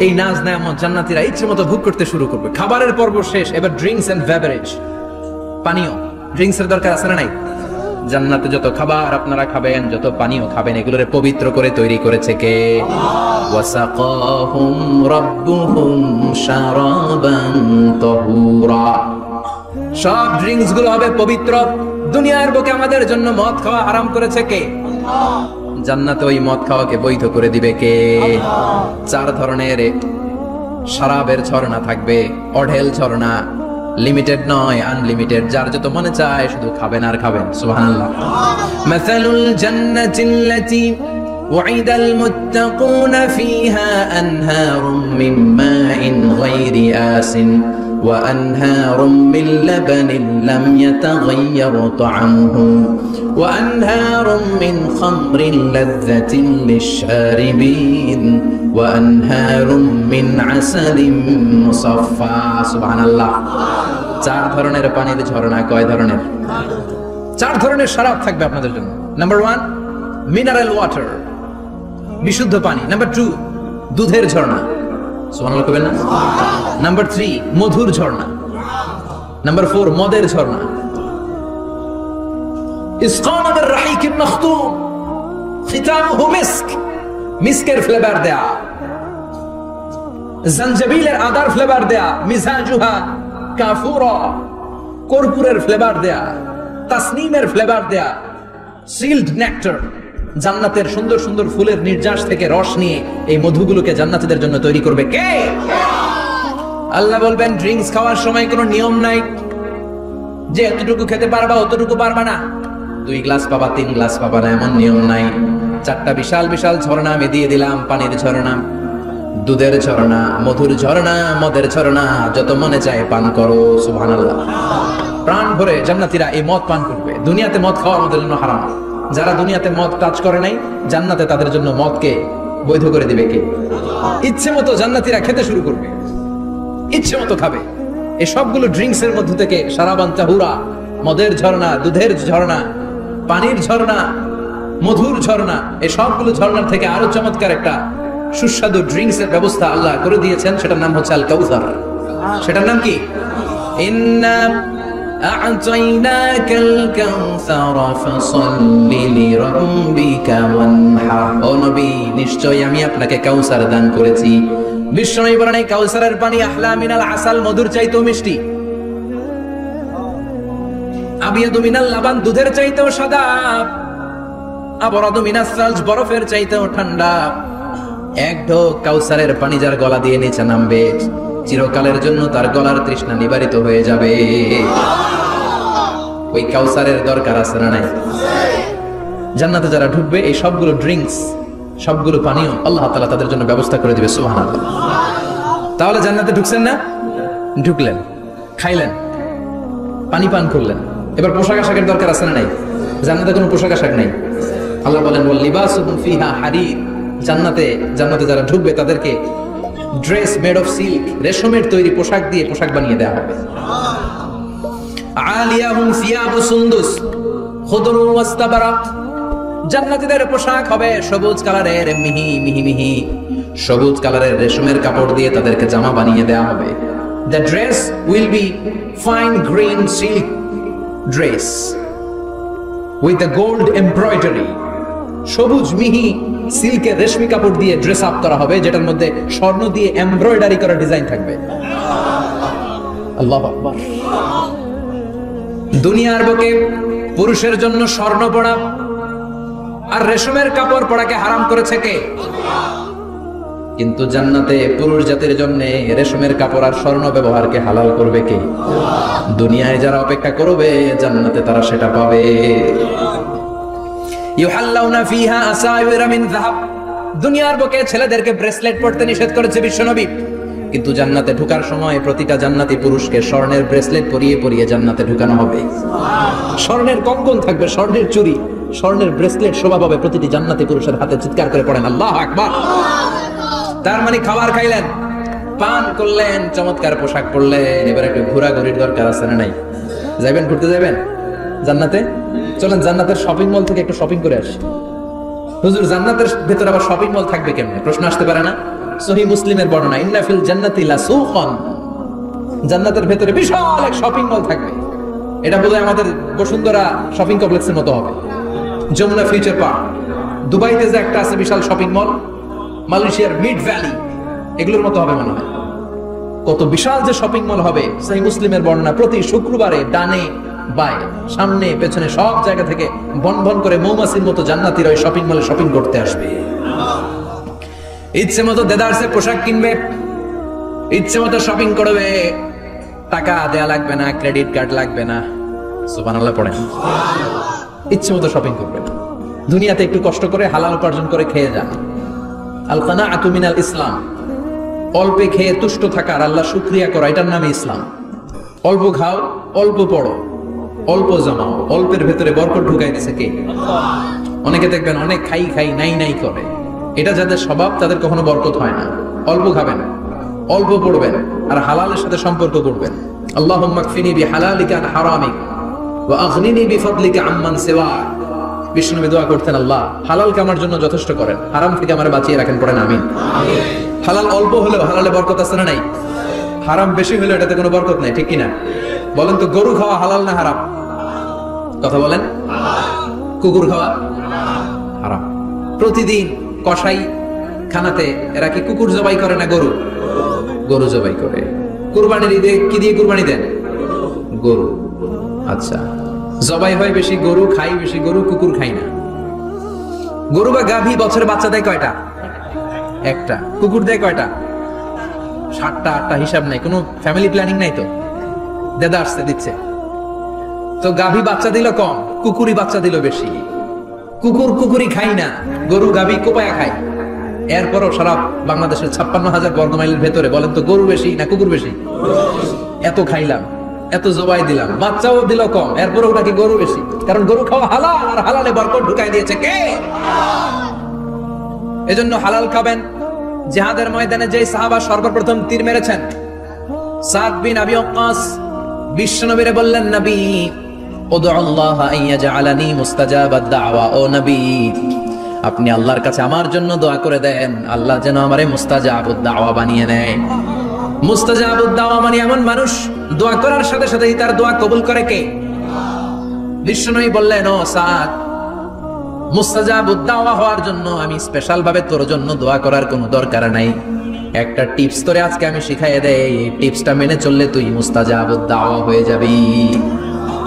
এই নাজ নেয়ামত জান্নাতীরা ইচ্ছে মতো ভোগ করতে শুরু করবে। খাবারের পর্ব শেষ, এবার ড্রিঙ্কস এন্ড বেভারেজ, পানীয়। ড্রিঙ্কস এর দরকার আছে না নাই? জান্নাতে যত খাবার আপনারা খাবেন, যত পানীয় খাবেন, এগুলোরে পবিত্র করে তৈরি করেছে কে? ওয়াসাকাহুম রাব্বুহুম শারাবান তাহুরা। সব ড্রিঙ্কস গুলো হবে পবিত্র। দুনিয়ার বুকে আমাদের জন্য মদ খাওয়া হারাম করেছে কে? জান্নাতে ওই মদ খাওয়াকে বৈধ করে দিবে কে? 4 ধরনের শরাবের ঝর্ণা থাকবে, অঢেল ঝর্ণা, লিমিটেড নয়, আনলিমিটেড। যার যত মনে চায় শুধু খাবেন আর খাবেন। সুবহানাল্লাহ। মাসালুল জান্নাতিল্লাতী ওয়াইদাল মুত্তাকুনা ফীহা আনহারুম মিন মাইন গায়রি আসিন وأنهار من لبن لم يتغير طعمه وأنهار من خمر لذة للشاربين وأنهار من عسل مصفى سبحان الله চার ধরনের পানির ঝর্ণা কয় ধরনের চার ধরনের শরাব থাকবে আপনাদের জন্য নাম্বার 1 মিনারেল ওয়াটার বিশুদ্ধ পানি নাম্বার 2 দুধের ঝর্ণা সুবহানাল্লাহ কইবেন না নাম্বার 3 মধুর ঝর্ণা নাম্বার 4 মদের ঝর্ণা ইসকান বির রাহিক মখতুম খিতামুহু মিস্ক মিস্কের ফ্লেভার দেয়া জঞ্জাবিলের আদার ফ্লেভার দেয়া মিজাজুহা কাফুরা কর্পূরের ফ্লেভার দেয়া তাসনিমের ফ্লেভার দেয়া সিল্ড নেক্টার জান্নাতের সুন্দর সুন্দর ফুলের নির্যাস থেকে রস নিয়ে এই মধুগুলোকে জান্নাতীদের জন্য তৈরি করবে কে আল্লাহ বলবেন ড্রিঙ্কস খাওয়ার সময় কোনো নিয়ম নাই যে এতটুকু খেতে পারবা অতটুকু পারবা না 2 গ্লাস পাবা 3 গ্লাস পাবা না এমন নিয়ম নাই চারটা বিশাল বিশাল ঝর্ণা আমি দিয়ে দিলাম পানির ঝর্ণা দুধের ঝর্ণা মধুর ঝর্ণা মদের ঝর্ণা যত মনে চায় পান করো সুবহানাল্লাহ প্রাণ ভরে জান্নাতীরা এই মদ পান করবে দুনিয়াতে মদ খাওয়া আমাদের জন্য হারাম যারা দুনিয়াতে মদ টাচ করে নাই জান্নাতে তাদের জন্য মদকে বৈধ করে দিবে কে ইচ্ছে মতো জান্নাতীরা খেতে শুরু করবে ইচ্ছে মতো খাবে এই সবগুলো ড্রিঙ্কস এর মধ্যে থেকে শারাবান তাহুরা মদের ঝর্ণা দুধের ঝর্ণা পানির ঝর্ণা মধুর ঝর্ণা এই সবগুলো ঝর্ণার থেকে আরো চমৎকার একটা সুস্বাদু ড্রিঙ্কস এর ব্যবস্থা আল্লাহ করে দিয়েছেন সেটার নাম হচ্ছে আল কাউসার সেটার নাম কি ইন্না আ'তাইনাকাল কাউসার ফাসাল্লি লিরাব্বিকা ওয়ানহার ও নবী নিশ্চয়ই আমি আপনাকে কাউসার দান করেছি বিশ্বনবী বলেন এই কাউসারের পানি আহলা মিনাল আসাল মধুর চাইতেও মিষ্টি আবিয়াদু মিনাল লাবান দুধের চাইতেও সাদা আবরাদু মিনাস সালজ বরফের চাইতেও ঠান্ডা এক ঢোক কাউসারের পানি যার গলা দিয়ে নিচে নামবে চিরকালের জন্য তার গলার তৃষ্ণা নিবারিত হয়ে যাবে ওই কাউসারের দরকার আছে না নাই জান্নাতে যারা ঢুকবে এই সবগুলো ড্রিঙ্কস সবগুলো পানীয় আল্লাহ তাআলা তাদের জন্য ব্যবস্থা করে দিবে সুবহানাল্লাহ তাহলে জান্নাতে ঢুকছেন না ঢুকলেন খাইলেন পানি পান করলেন এবার পোশাক আশাকের দরকার আছে না নাই জান্নাতে কোনো পোশাক আশাক নাই আল্লাহ বলেন ওয়াল লিবাসুহুম ফিহা হারির জান্নাতে যারা ঢুকবে তাদেরকে ড্রেস মেড অফ সিল্ক রেশমের তৈরি পোশাক দিয়ে পোশাক বানিয়ে দেওয়া হবে আলিয়াহুম সিয়াবু সুন্দুস খুদরু ওয়াস্তাবারাক জান্নাতীদের পোশাক হবে সবুজ কালারের মিহি মিহি মিহি সবুজ কালারের রেশমের কাপড় দিয়ে তাদেরকে জামা বানিয়ে দেওয়া হবে the dress will be fine green silk dress with the gold embroidery সবুজ মিহি সিল্কের রেশমি কাপড় দিয়ে ড্রেস আপ করা হবে যেটার মধ্যে স্বর্ণ দিয়ে এমব্রয়ডারি করা ডিজাইন থাকবে আল্লাহু আকবার দুনিয়ার বুকে পুরুষের জন্য স্বর্ণ পরা আর রেশমের কাপড় পরাকে হারাম করেছে কে কিন্তু জান্নাতে পুরুষ জাতির জন্য রেশমের কাপড় আর স্বর্ণ ব্যবহারকে হালাল করবে কে দুনিয়ায় যারা অপেক্ষা করবে জান্নাতে তারা সেটা পাবে ইউহাল্লাউনা ফিহা আসাইরা মিন যাহাব দুনিয়ার বুকে ছেলেদেরকে ব্রেসলেট পরতে নিষেধ করেছে বিশ্বনবী কিন্তু জান্নাতে ঢোকার সময় প্রতিটা জান্নাতি পুরুষকে স্বর্ণের ব্রেসলেট পরিয়ে পরিয়ে জান্নাতে ঢোকানো হবে স্বর্ণের কঙ্কন থাকবে স্বর্ণের চুড়ি স্বর্ণের ব্রেসলেট শোভা পাবে প্রতিটি জান্নাতি পুরুষের হাতে চিৎকার করে পড়েন আল্লাহু আকবার তার মানে খাবার খাইলেন পান করলেন চমৎকার পোশাক পরলেন এবার একটু ঘোরাঘুরির দরকার আছে না নাই যাবেন ঘুরতে যাবেন জান্নাতে চলেন জান্নাতের শপিং মল থেকে একটু শপিং করে আসি হুজুর জান্নাতের ভেতরে আবার শপিং মল থাকবে কেমনে প্রশ্ন আসতে পারে না সহিহ মুসলিমের বর্ণনা ইন্না ফিল জান্নাতি লাসুকান জান্নাতের ভেতরে বিশাল এক শপিং মল থাকবে এটা বোধহয় আমাদের বসুন্ধরা শপিং কমপ্লেক্সের মতো হবে যমুনা ফিউচার পার্ক দুবাইতে যে একটা আছে বিশাল শপিং মল মালয়েশিয়ার মিড ভ্যালি এগুলোর মতো হবে মনে হয় কত বিশাল যে শপিং মল হবে সহিহ মুসলিমের বর্ণনা প্রতি শুক্রবারে ডানে বায়ে সামনে পেছনে সব জায়গা থেকে বন বন করে মৌমাছির মতো জান্নাতীরা ওই শপিং মলে শপিং করতে আসবে ইচ্ছে মতো দেদারসে পোশাক কিনবে ইচ্ছে মতো শপিং করবে টাকা দেয়া লাগবে না ক্রেডিট কার্ড লাগবে না সুবহানাল্লাহ পড়েন ইচ্ছে মতো শপিং করবে দুনিয়াতে একটু কষ্ট করে হালাল উপার্জন করে খেয়ে যান আল কানাআতু মিনাল ইসলাম অল্পে খেয়ে তুষ্ট থাকা আর আল্লাহ শুকরিয়া করা, এটার নামে ইসলাম। অল্প খাও, অল্প পড়ো, অল্প জমাও, অল্পের ভেতরে বরকত ঢুকাই দিছে কে? অনেকে দেখবেন অনেক খাই খাই নাই নাই করে, এটা যাদের স্বভাব তাদের কখনো বরকত হয় না। অল্প খাবেন, অল্প পড়বেন, আর হালালের সাথে সম্পর্ক করবেন। আল্লাহুম্মা কফিনি বিহালালিকা আন হারামিক ওয়া আগনিনি বিফাদলিকা আম্মান সিওয়াক। বিষ্ণু দোয়া করতেন, আল্লাহ হালালকে আমার জন্য যথেষ্ট করেন, হারাম থেকে আমারে বাঁচিয়ে রাখেন, পড়েন আমিন। হালাল অল্প হলেও হালালে বরকত আছে না নাই? হারাম বেশি হলেও এটাতে কোনো বরকত নাই, ঠিক কিনা? বলেন তো, গরু খাওয়া হালাল না হারাম? কথা বলেন। কুকুর খাওয়া হারাম। প্রতিদিন কসাই খানাতে এরা কি কুকুর জবাই করে না গরু? গরু জবাই করে। কুরবানির ঈদে কি দিয়ে কুরবানি দেন? গরু। আচ্ছা, জবাই হয় বেশি গরু, খাই বেশি গরু, কুকুর খাই না। গরু বা গাভী বছরে বাচ্চা দেয় কয়টা? একটা। কুকুর দেয় কয়টা? 7টা 8টা, হিসাব নাই, কোনো ফ্যামিলি প্ল্যানিং নাই তো, দেদা আসছে দিচ্ছে। তো গাভী বাচ্চা দিল কম, কুকুরই বাচ্চা দিল বেশি। কুকুরি খাই না, গরু গাভী কোপায়া খায়। এরপরও সারা বাংলাদেশের 56,000 বর্গ মাইলের ভেতরে বলেন তো, গরু বেশি না কুকুর বেশি? এত খাইলাম, এত জবাই দিলাম, বাচ্চাও দিল কম, এরপরও নাকি গরু বেশি। কারণ গরু খাওয়া হালাল, আর হালালে বরকত ঢুকাই দিয়েছে কে? এজন্য হালাল খাবেন। জিহাদের ময়দানে যে সাহাবা সর্বপ্রথম তীর মেরেছেন, সাদ বিন আবি ওয়াক্কাস, বিশ্বনবীরে বললেন, নবী উদউল্লাহ আইয়াজআলানি মুস্তাজাবাদ দাওয়া। ও নবী, আপনি আল্লাহর কাছে আমার জন্য দোয়া করে দেন, আল্লাহ যেন আমারে মুস্তাজাবুদ দাওয়া বানিয়ে নেয়। মুস্তাজাবুদ দাওয়া মানে এমন মানুষ, দোয়া করার সাথে সাথেই তার দোয়া কবুল করে কে? বিশ্বনবী বললেন, ও সাদ, মুস্তাজাবুদ দাওয়া হওয়ার জন্য আমি স্পেশাল ভাবে তোর জন্য দোয়া করার কোনো দরকার নাই। একটা টিপস তোরে আজকে আমি শিখাইয়ে দেই, এই টিপসটা মেনে চললে তুই মুস্তাজাবুদ দাওয়া হয়ে যাবি।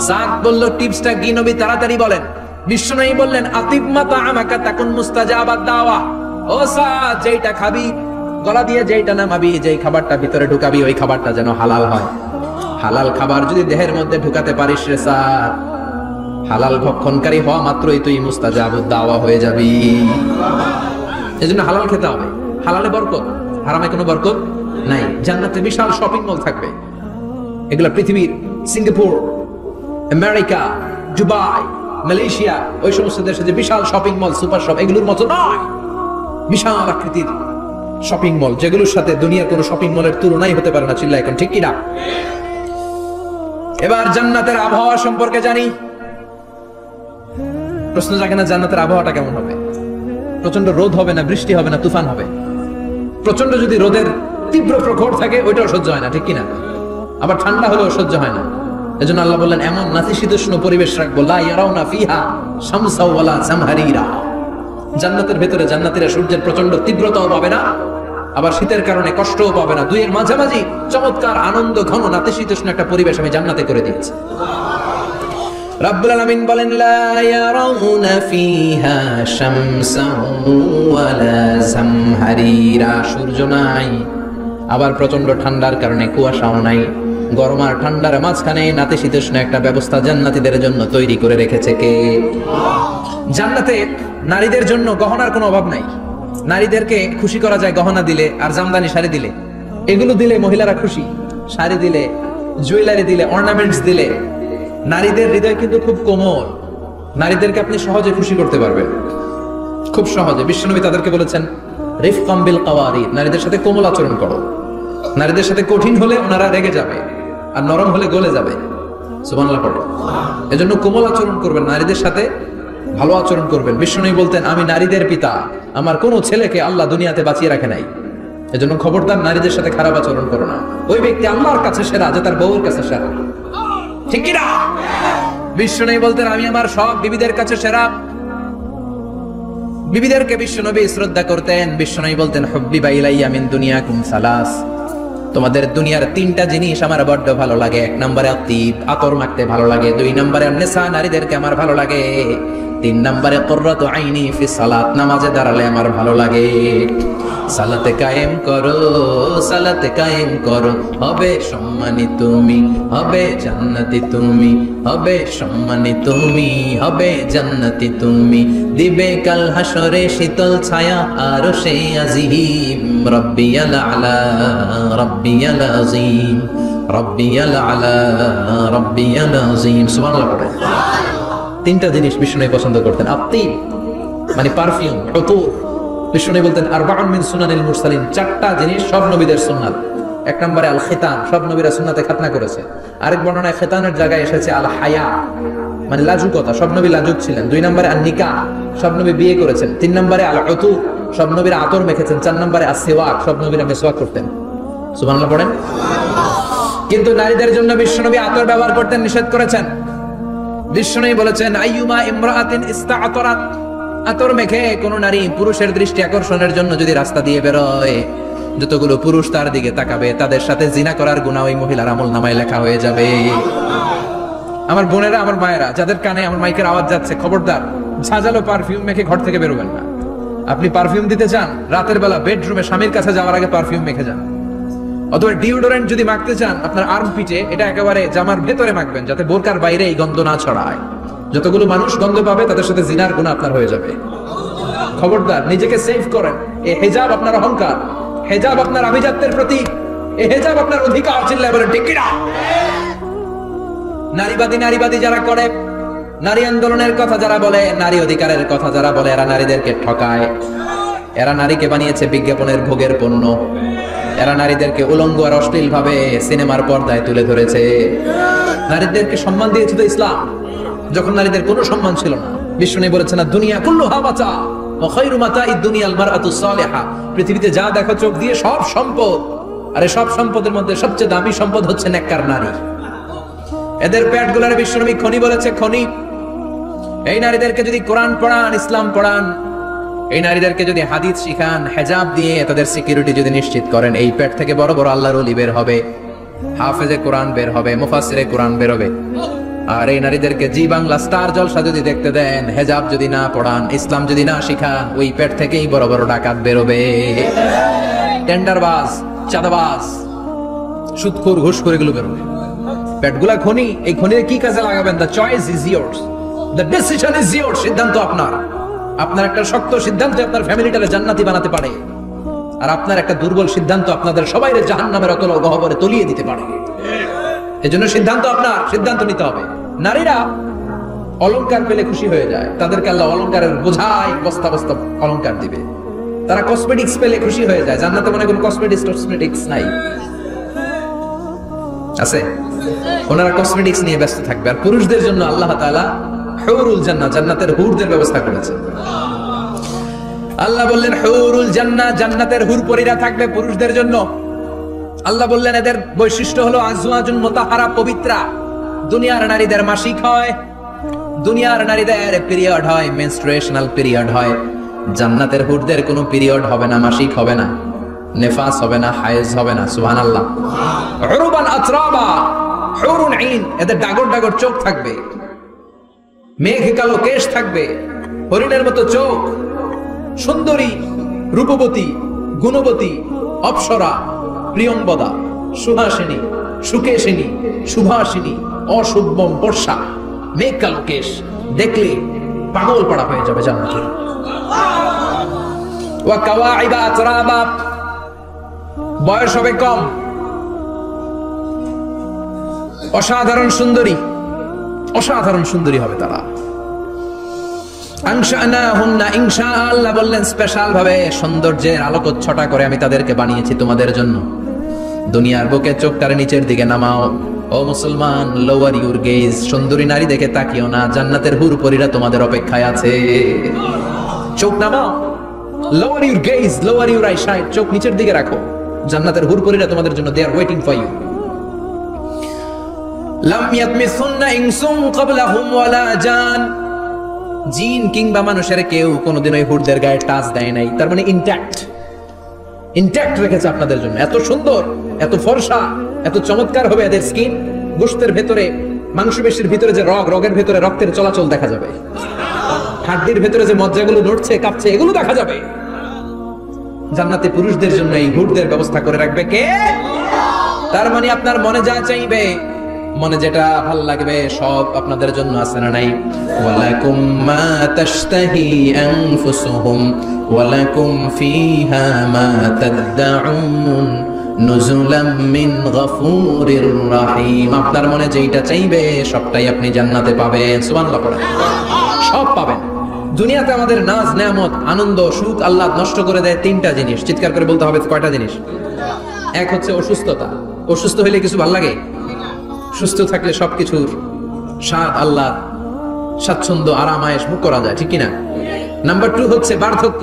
সাদ বলল, টিপসটা কি নবী? তাড়াতাড়ি বলেন। বিশ্বনবী বললেন, আতিব মা তাআমাকা তাকুন মুস্তাজাবাদ দাওয়া। ও সাদ, যেইটা খাবি, গলা দিয়ে যেইটা নামাবি, যেই খাবারটা ভিতরে ঢুকাবি, ওই খাবারটা যেন হালাল হয়। হালাল খাবার যদি দেহের মধ্যে ঢুকাতে পারিস রে সাদ, হালাল ভক্ষণকারী হওয়া মাত্রই তুই মুস্তাজাবুদ দাওয়া হয়ে যাবি। এজন্য হালাল খেতে হবে। হালালে বরকত, হারামে কোনো বরকত নাই। জান্নাতে বিশাল শপিং মল থাকবে, এগুলা পৃথিবীর সিঙ্গাপুর, আমেরিকা, দুবাই, মালয়েশিয়া, ওই সমস্ত দেশে যে বিশাল শপিং মল, সুপার শপ, এগুলোর মতো নয়। বিশাল আকৃতির শপিং মল, যেগুলোর সাথে দুনিয়ার কোনো শপিং মলের তুলনাই হতে পারে না। চিল্লা এখন ঠিক কিনা? এবার জান্নাতের আবহাওয়া সম্পর্কে জানি। প্রশ্ন জাগে না, জান্নাতের আবহাওয়াটা কেমন হবে? প্রচন্ড রোদ হবে না, বৃষ্টি হবে না, তুফান হবে? প্রচন্ড যদি রোদের তীব্র প্রখর থাকে, ওইটাও সহ্য হয় না, ঠিক কিনা? আবার ঠান্ডা হলেও সহ্য হয় না। এজন্য আল্লাহ বললেন, এমন নাতিশীতোষ্ণ পরিবেশ রাখবো, লা ইয়ারাউনা ফিহা শামসা ওয়ালা জামহারিরা। জান্নাতের ভেতরে জান্নাতীরা সূর্যের প্রচন্ড তীব্রতাও পাবে না, আবার শীতের কারণে কষ্টও পাবে না। দুইয়ের মাঝামাঝি চমৎকার আনন্দ ঘন নাতিশীতোষ্ণ একটা পরিবেশ আমি জান্নাতে করে দিয়েছি। রাব্বুল আলামিন বলেন, লা ইয়ারাউনা ফিহা শামসা ওয়ালা জামহারিরা। সূর্য নাই, আবার প্রচন্ড ঠান্ডার কারণে কুয়াশাও নাই। গরম আর ঠান্ডার মাঝখানে নাতিশীতোষ্ণ একটা ব্যবস্থা জান্নাতীদের জন্য তৈরি করে রেখেছে কে? জান্নাতে নারীদের জন্য গহনার কোনো অভাব নাই। নারীদেরকে খুশি করা যায় গহনা দিলে আর জামদানি শাড়ি দিলে। এগুলো দিলে মহিলারা খুশি। শাড়ি দিলে, জুয়েলারি দিলে, অর্নামেন্টস দিলে। নারীদের হৃদয় কিন্তু খুব কোমল, নারীদেরকে আপনি সহজে খুশি করতে পারবেন, খুব সহজে। বিশ্বনবী তাদেরকে বলেছেন, রিফকাম বিল কাওয়ারিদ, নারীদের সাথে কোমল আচরণ করো। নারীদের সাথে কঠিন হলে ওনারা রেগে যাবে, আর নরম হলে গলে যাবে। সুবহানাল্লাহ পড়ো। এজন্য কোমল আচরণ করবেন, নারীদের সাথে ভালো আচরণ করবেন। বিশ্বনবী বলতেন, আমি নারীদের পিতা, আমার কোনো ছেলেকে আল্লাহ দুনিয়াতে বাঁচিয়ে রাখে নাই। এজন্য খবরদার নারীদের সাথে খারাপ আচরণ করো না। ওই ব্যক্তি আল্লাহর কাছে সেরা যে তার বউর কাছে সেরা, ঠিক কি না? বিশ্বনবী বলতেন, আমি আমার সব বিবিদের কাছে সেরা। বিবিদেরকে বিশ্বনবী শ্রদ্ধা করতেন। বিশ্বনবী বলতেন, হুব্বিবা ইলাইয়া মিন দুনিয়াকুম সালাস, তোমাদের দুনিয়ার 3টা জিনিস আমার বড্ড ভালো লাগে। 1 নম্বরে আতিব, আতর মাখতে ভালো লাগে। 2 নম্বরে নিসা, নারীদেরকে আমার ভালো লাগে। তিন নম্বরে কুররাতু আইনি ফি সালাত, নামাজে দাঁড়ালে আমার ভালো লাগে। সালাতে কায়েম করো, সালাতে কায়েম করো, হবে সম্মানী তুমি, হবে জান্নাতি তুমি, হবে সম্মানী তুমি, হবে জান্নাতি তুমি, দিবে কাল হাসরে শীতল ছায়া আর সে আজিম। রব্বিয়াল আলা, রব্বিয়াল আযীম, রব্বিয়াল আলা, রব্বিয়াল আযীম। সুবহানাল্লাহ পড়ে। তিনটা জিনিস বিষ্ণু পছন্দ করতেন। আত্মীব মানে পারফিউম, উতুর। বিষ্ণু বলতেন আরবাউন মিন সুনানিল মুরসালিন, চারটা জিনিস সব নবীদের সুন্নাত। এক নম্বরে আল খিতান, সব নবীরা সুন্নাতে খাতনা করেছে। আরেক বর্ণনায় খিতানের জায়গায় এসেছে আল হায়া মানে লাজুকতা, সব নবী লাজুক ছিলেন। দুই নম্বরে আল নিকাহ, সব নবী বিয়ে করেছেন। তিন নম্বরে আল উতুর, সব নবীরা আতর মেখেছেন। চার নম্বরে আসওয়াক, সব নবীরা মিসওয়াক করতেন। সুবহানাল্লাহ পড়েন। কিন্তু নারীদের জন্য বিশ্বনবী আতর ব্যবহার করতেন নিষেধ করেছেন। বিশ্বনবী বলেছেন আইয়ুমা ইমরাআতিন ইস্তাআতারাত, আতর মেখে কোন নারী পুরুষের দৃষ্টি আকর্ষণের জন্য যদি রাস্তা দিয়ে বেরোয়, যতগুলো পুরুষ তার দিকে তাকাবে তাদের সাথে জিনা করার গুনাহ ওই মহিলার আমলনামায় লেখা হয়ে যাবে। আমার বোনেরা, আমার মায়েরা, যাদের কানে আমার মাইকের আওয়াজ যাচ্ছে, খবরদার ঝাঁঝালো পারফিউম মেখে ঘর থেকে বেরোবেন না। আপনি পারফিউম দিতে চান, রাতের বেলা বেডরুমে স্বামীর কাছে যাওয়ার আগে পারফিউম মেখে যান। অথবা ডিওডোরেন্ট যদি মাখতে চান, আপনার আর্ম পিটে এটা একেবারে জামার ভেতরে মাখবেন, যাতে বোরকার বাইরে এই গন্ধ না ছড়ায়। যতগুলো মানুষ গন্ধ পাবে তাদের সাথে জিনার গুনাহ আপনার হয়ে যাবে। খবরদার, নিজেকে সেভ করেন। এই হিজাব আপনার অহংকার, হিজাব আপনার আভিজাত্যের প্রতীক, এই হিজাব আপনার অধিকার। চিল্লায় বলেন ঠিক কিনা? নারীবাদী যারা করে, নারী আন্দোলনের কথা যারা বলে, নারী অধিকারের কথা যারা বলে, এরা নারীদেরকে ঠকায়। এরা নারীকে বানিয়েছে বিজ্ঞাপনের ভোগের পণ্য। এরা নারীদেরকে উলঙ্গ আর অশ্লীল ভাবে সিনেমার পর্দায় তুলে ধরেছে। নারীদেরকে সম্মান দিয়েছে তো ইসলাম, যখন নারীদের কোনো সম্মান ছিল না। বিষ্ণু বলেছেন না দুনিয়া কুল্লুহা মাতা ওয়া খায়রু মাতা'id দুনিয়াল মারআতুস সালিহা, পৃথিবীতে যা দেখো চোখ দিয়ে সব সম্পদ, আর এই সব সম্পদের মধ্যে সবচেয়ে দামি সম্পদ হচ্ছে নেককার নারী। এদের পেটগুলোর বিশ্বনবী খনি বলেছে, খনি। এই নারীদেরকে যদি কোরআন পড়ান, ইসলাম পড়ান, এই নারীদেরকে যদি হাদিস শিখান, হেজাব দিয়ে তাদের সিকিউরিটি যদি নিশ্চিত করেন, এই পেট থেকে বড় বড় আল্লাহর ওলি বের হবে, হাফেজে কোরআন বের হবে, মুফাসসিরে কোরআন বের হবে। আর এই নারীদেরকে জি বাংলা স্টার জলসা যদি দেখতে দেন, হেজাব যদি না পড়ান, ইসলাম যদি না শিখান, ওই পেট থেকেই বড় বড় ডাকাত বেরোবে, টেন্ডারবাজ, চাঁদাবাজ, সুদখোর, ঘুষখোর, এগুলো বেরোবে। পেটগুলা খনি, এই খনির কি কাজে লাগাবেন? The choice is years, the decision is years. সিদ্ধান্ত আপনার। আপনার একটা শক্ত সিদ্ধান্ত আপনার ফ্যামিলিটাকে জান্নাতি বানাতে পারে, আর আপনার একটা দুর্বল সিদ্ধান্ত আপনাদের সবাইরে জাহান্নামের অতল গহ্বরে তলিয়ে দিতে পারে। এজন্য সিদ্ধান্ত আপনার, সিদ্ধান্ত নিতে হবে। নারীরা অলংকার পেলে খুশি হয়ে যায়, তাদেরকে আল্লাহ অলংকারের বোঝাই বস্তা বস্তা অলংকার দিবে। তারা কসমেটিক্স পেলে খুশি হয়ে যায়। জান্নাতে মনে কোনো কসমেটিক্স নাই, আছে? ওনারা কসমেটিক্স নিয়ে ব্যস্ত থাকবে। আর পুরুষদের জন্য আল্লাহ তাআলা হুরুল জান্নাহ, জান্নাতের হুরদের ব্যবস্থা করেছে। আল্লাহ বললেন হুরুল জান্নাহ, জান্নাতের হুর পরীরা থাকবে পুরুষদের জন্য। আল্লাহ বললেন এদের বৈশিষ্ট্য হলো আজওয়াজুন মুতাহহারা, পবিত্রা। দুনিয়ার নারীদের মাসিক হয়, দুনিয়ার নারীদের পিরিয়ড হয়, মেনস্ট্রুয়েশনাল পিরিয়ড হয়। জান্নাতের হুরদের কোনো পিরিয়ড হবে না, মাসিক হবে না, নেফাস হবে না, হায়েজ হবে না। সুবহানাল্লাহ। উরুবান আতরাবা, হুরুন আইন, এদের ডাগর ডাগর চোখ থাকবে, মেঘ কালো কেশ থাকবে, হরিণের মতো চোখ, সুন্দরী, রূপবতী, গুণবতী, অপ্সরা, প্রিয়ম্বদা, সুহাসিনী, সুকেশিনী, সুভাষিনী, অশুভম বর্ষা, মেঘ কালো কেশ, দেখলে পাগল পাড়া হয়ে যাবে জান্নাতে। ওয়া কাওয়াইবা আতরাবা, বয়স হবে কম, অসাধারণ সুন্দরী, অসাধারণ সুন্দরী হবে তারা। আনশানাহুন্না, ইনশাআল্লাহ বললেন স্পেশাল ভাবে সৌন্দর্যের আলোকচ্ছটা করে আমি তাদেরকে বানিয়েছি তোমাদের জন্য। দুনিয়ার বুকে চোখটারে নিচের দিকে নামাও। ও মুসলমান, লোয়ার ইউর গেজ, সুন্দরী নারী দেখে তাকিও না, জান্নাতের হুর পরীরা তোমাদের অপেক্ষায় আছে। চোখ নামাও, lower your gauge, lower your eyesight, চোখ নিচের দিকে রাখো, জান্নাতের হুর পরীরা তোমাদের জন্য, দে আর ওয়েটিং ফর ইউ। লাম ইয়াতমিসুন্না ইনসুন ক্বাবলাহুম ওয়ালা জান, জিন কিংবা মানুষের কেউ কোনোদিন ওই হুরদের গায়ে টাচ দেয় নাই। তার মানে ইনট্যাক্ট রেখেছে আপনাদের জন্য। এত সুন্দর, এত ফর্সা, এত চমৎকার হবে এদের স্কিন। গোশতের ভেতরে, মাংসপেশির ভিতরে যে রগের ভেতরে রক্তের চলাচল দেখা যাবে। হাড্ডির ভেতরে যে মজ্জাগুলো নড়ছে কাঁপছে এগুলো দেখা যাবে। জান্নাতে পুরুষদের জন্য এই হুডদের ব্যবস্থা করে রাখবে কে? তার মানে আপনার মনে যা চাইবে, মনে যেটা ভাল লাগবে সব আপনাদের জন্য আছে না নাই? ওয়ালাকুম মা তাশতাহি আনফুসুহুম ওয়ালাকুম ফিহা মা তাদউন নুজুলাম মিন গফুরির রহিম। আপনার মনে যেটা চাইবে সবটাই আপনি জান্নাতে পাবেন। সুবহানাল্লাহ পড়েন। সব পাবেন। দুনিয়াতে আমাদের নাজ নেয়ামত আনন্দ সুখ আল্লাহ নষ্ট করে দেয় তিনটা জিনিস। চিৎকার করে বলতে হবে কয়টা জিনিস? এক হচ্ছে অসুস্থতা। অসুস্থ হইলে কিছু ভাল লাগে? সুস্থ থাকলে সবকিছুর স্বাদ আল্লাহ স্বাচ্ছন্দ্য আরাম আয়েশ ভোগ করা যায়, ঠিক কিনা? নাম্বার 2 হচ্ছে বার্ধক্য।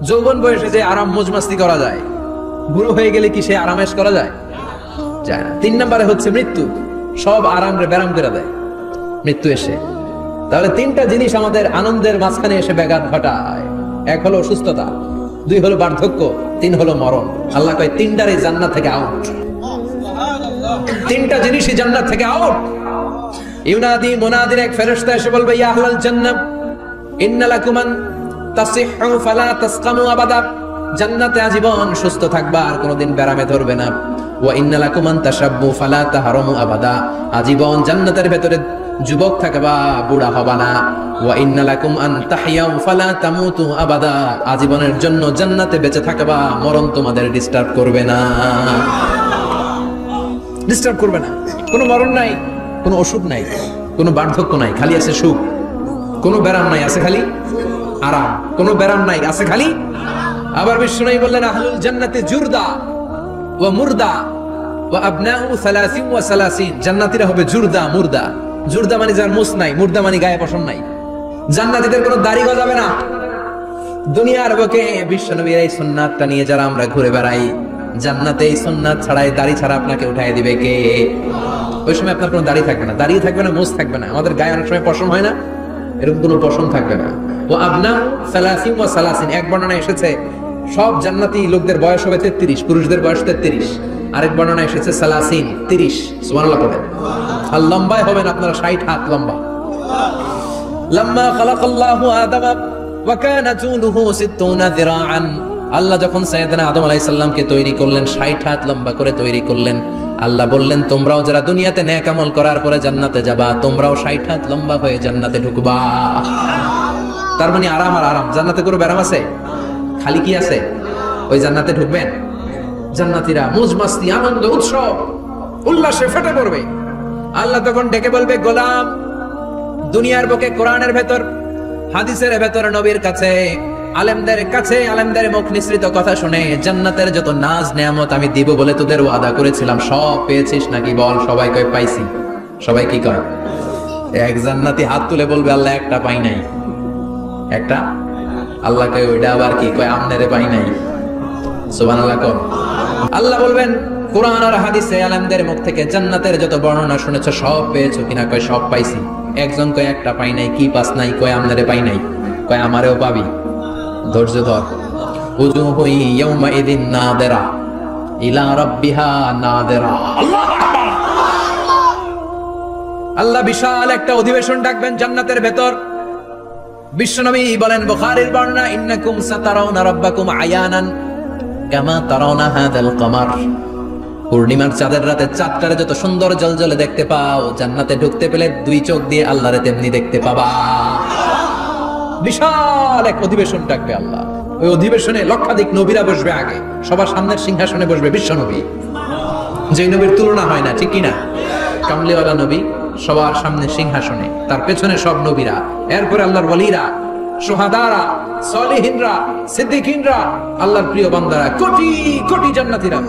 যৌবন বয়সে যে আরাম মজমাস্তি করা যায়, বুড়ো হয়ে গেলে কি সে আরাম আয়েশ করা যায়? যায় না। 3 নম্বরে হচ্ছে মৃত্যু। সব আরাম রে ব্যারাম করে দেয় মৃত্যু এসে। তাহলে তিনটা জিনিস আমাদের আনন্দের মাঝখানে এসে ব্যাঘাত ঘটায়। এক হলো অসুস্থতা, 2 হলো বার্ধক্য, 3 হলো মরণ। আল্লাহ কয় তিনটারই জান্নাত থেকে আউট। তিনটা জিনিসই জান্নাত থেকে আউট। ইউনাদি মুনাদির এক ফেরেশতা এসে বলবে, ইয়া আহলাল জান্নাহ ইন্না লাকুম আন তাসিহু ফালা তাসকামু আবাদা। জান্নাতে আজীবন সুস্থ থাকবা, আর কোনোদিন ব্যারামে ধরবে না। ওয়া ইন্না লাকুম আন তাশাব্বু ফালা তাহরামু আবাদা। আজীবন জান্নাতের ভেতরে যুবক থাকবা, বুড়া হবা না। ওয়া ইন্না লাকুম আন তাহইয়াউ ফালা তামুতু আবাদা। আজীবনের জন্য জান্নাতে বেঁচে থাকবা, মরণ তোমাদের ডিস্টার্ব করবে না। ডিস্টার্ব করবে না। কোনো মরণ নাই, কোনো অসুখ নাই, কোনো বার্ধক্য নাই, খালি আছে সুখ। কোনো ব্যারাম নাই, আছে খালি আরাম। কোনো ব্যারাম নাই, আছে খালি। আবার বিশ্বনবী বললেন, আহলুল জান্নাতি জুরদা ওয়া মুরদা ওয়া আবনাউ 30 ওয়া 30। জান্নাতীরা হবে জুরদা মুরদা। জুরদা মানে যার মুছ নাই, মুরদা মানে গায়ে পশম নাই। জান্নাতীদের কোনো দাড়ি গজাবে না। দুনিয়ার বুকে বিশ্বনবীর এই সুন্নাতটা নিয়ে যারা আমরা ঘুরে বেড়াই, জান্নাতে এই সুন্নাত ছাড়াই দাড়ি ছাড়া আপনাকে উঠাই দিবে কে? ওই সময় আপনার কোনো দাড়ি থাকবে না, দাড়ি থাকবে না, মুছ থাকবে না। আমাদের গায়ে অনেক সময় পশম হয় না, এরকম কোনো পশম থাকবে না। ও আবনাউ 30 ওয়া 30। এক বর্ণনা এসেছে সব জান্নাতি লোকদের বয়স হবে 33, পুরুষদের বয়স 33। আরেক বর্ণনা এসেছে 30। সুবহানাল্লাহ পড়েন। আর লম্বায় হবেন আপনারা 60 হাত লম্বা। লাম্মা খালাকাল্লাহু আদাম ওয়া কানা তুলুহু 60 যিরাআন। আল্লাহ যখন সাইয়েদনা আদম আলাইহিস সালামকে তৈরি করলেন, 60 হাত লম্বা করে তৈরি করলেন। আল্লাহ বললেন, তোমরাও যারা দুনিয়াতে নেক আমল করার পরে জান্নাতে যাবা, তোমরাও 60 হাত লম্বা হয়ে জান্নাতে ঢুকবা। তার মানে আরাম আর আরাম। জান্নাতে কোনো ব্যারাম আছে? খালি কি আছে? ওই জান্নাতে ঢুকবেন, জান্নাতীরা মौज মাস্তি আনন্দ উৎসব উল্লাসে ফেটে পড়বে। আল্লাহ তখন ডেকে বলবে, গোলাম, দুনিয়ার বুকে কোরআনের ভেতর হাদিসের ভেতর নবীর কাছে আলেমদের কাছে আলেমদের মুখ নিঃসৃত কথা শুনে জান্নাতের যত নাজ নেয়ামত আমি দিব বলে তোদের ওয়াদা করেছিলাম সব পেয়েছিস নাকি? বল। সবাই কয় পাইছি। সবাই কি কয়? এক জান্নাতি হাত তুলে বলবে, আল্লাহ একটা পাই নাই। একটা? আল্লাহ কয় ওইটা আবার কি? কয় আমনেরে পাই নাই। সুবহানাল্লাহ কর। আল্লাহ বলবেন, কোরআন আর হাদিসে আলেমদের মুখ থেকে জান্নাতের যত বর্ণনা শুনেছো সব পেয়েছো কিনা? কয় সব পাইছি। একজন কয় একটা পাই নাই। কি পাস নাই? কয় আমনেরে পাই নাই। কয় আমারেও পাবি। ধৈর্য ধর। উজুহু ইয়াউমাইযিন নাদিরা ইলা রাব্বিহা নাদিরা। আল্লাহ বিশাল একটা অধিবেশন ডাকবেন জান্নাতের ভেতর। বিশ্বনবী বলেন, বুখারীর বর্ণনা, ইন্নাকুম সাতারাউনা রাব্বাকুম আয়ানান কামা তারাউনা হাদাল কমার। পূর্ণিমার চাঁদের রাতে চাঁদটারে যত সুন্দর জ্বলজ্বলে দেখতে পাও, জান্নাতে ঢুকতে পেলে 2 চোখ দিয়ে আল্লাহরে তেমনি দেখতে পাবা। বিশাল এক অধিবেশন ডাকবে আল্লাহ। ওই অধিবেশনে লক্ষাধিক নবীরা বসবে। আগে সবার সামনের সিংহাসনে বসবে বিশ্বনবী, যে নবীর তুলনা হয় না, ঠিক কিনা? কামলিওয়ালা নবী সবার সামনে সিংহাসনে, তার পেছনে সব নবীরা, এরপরে আল্লাহর ওয়ালিরা, শুহাদারা, সলিহিনরা, সিদ্দিকিনরা, আল্লাহর প্রিয় বান্দারা, কোটি কোটি জান্নাতীরা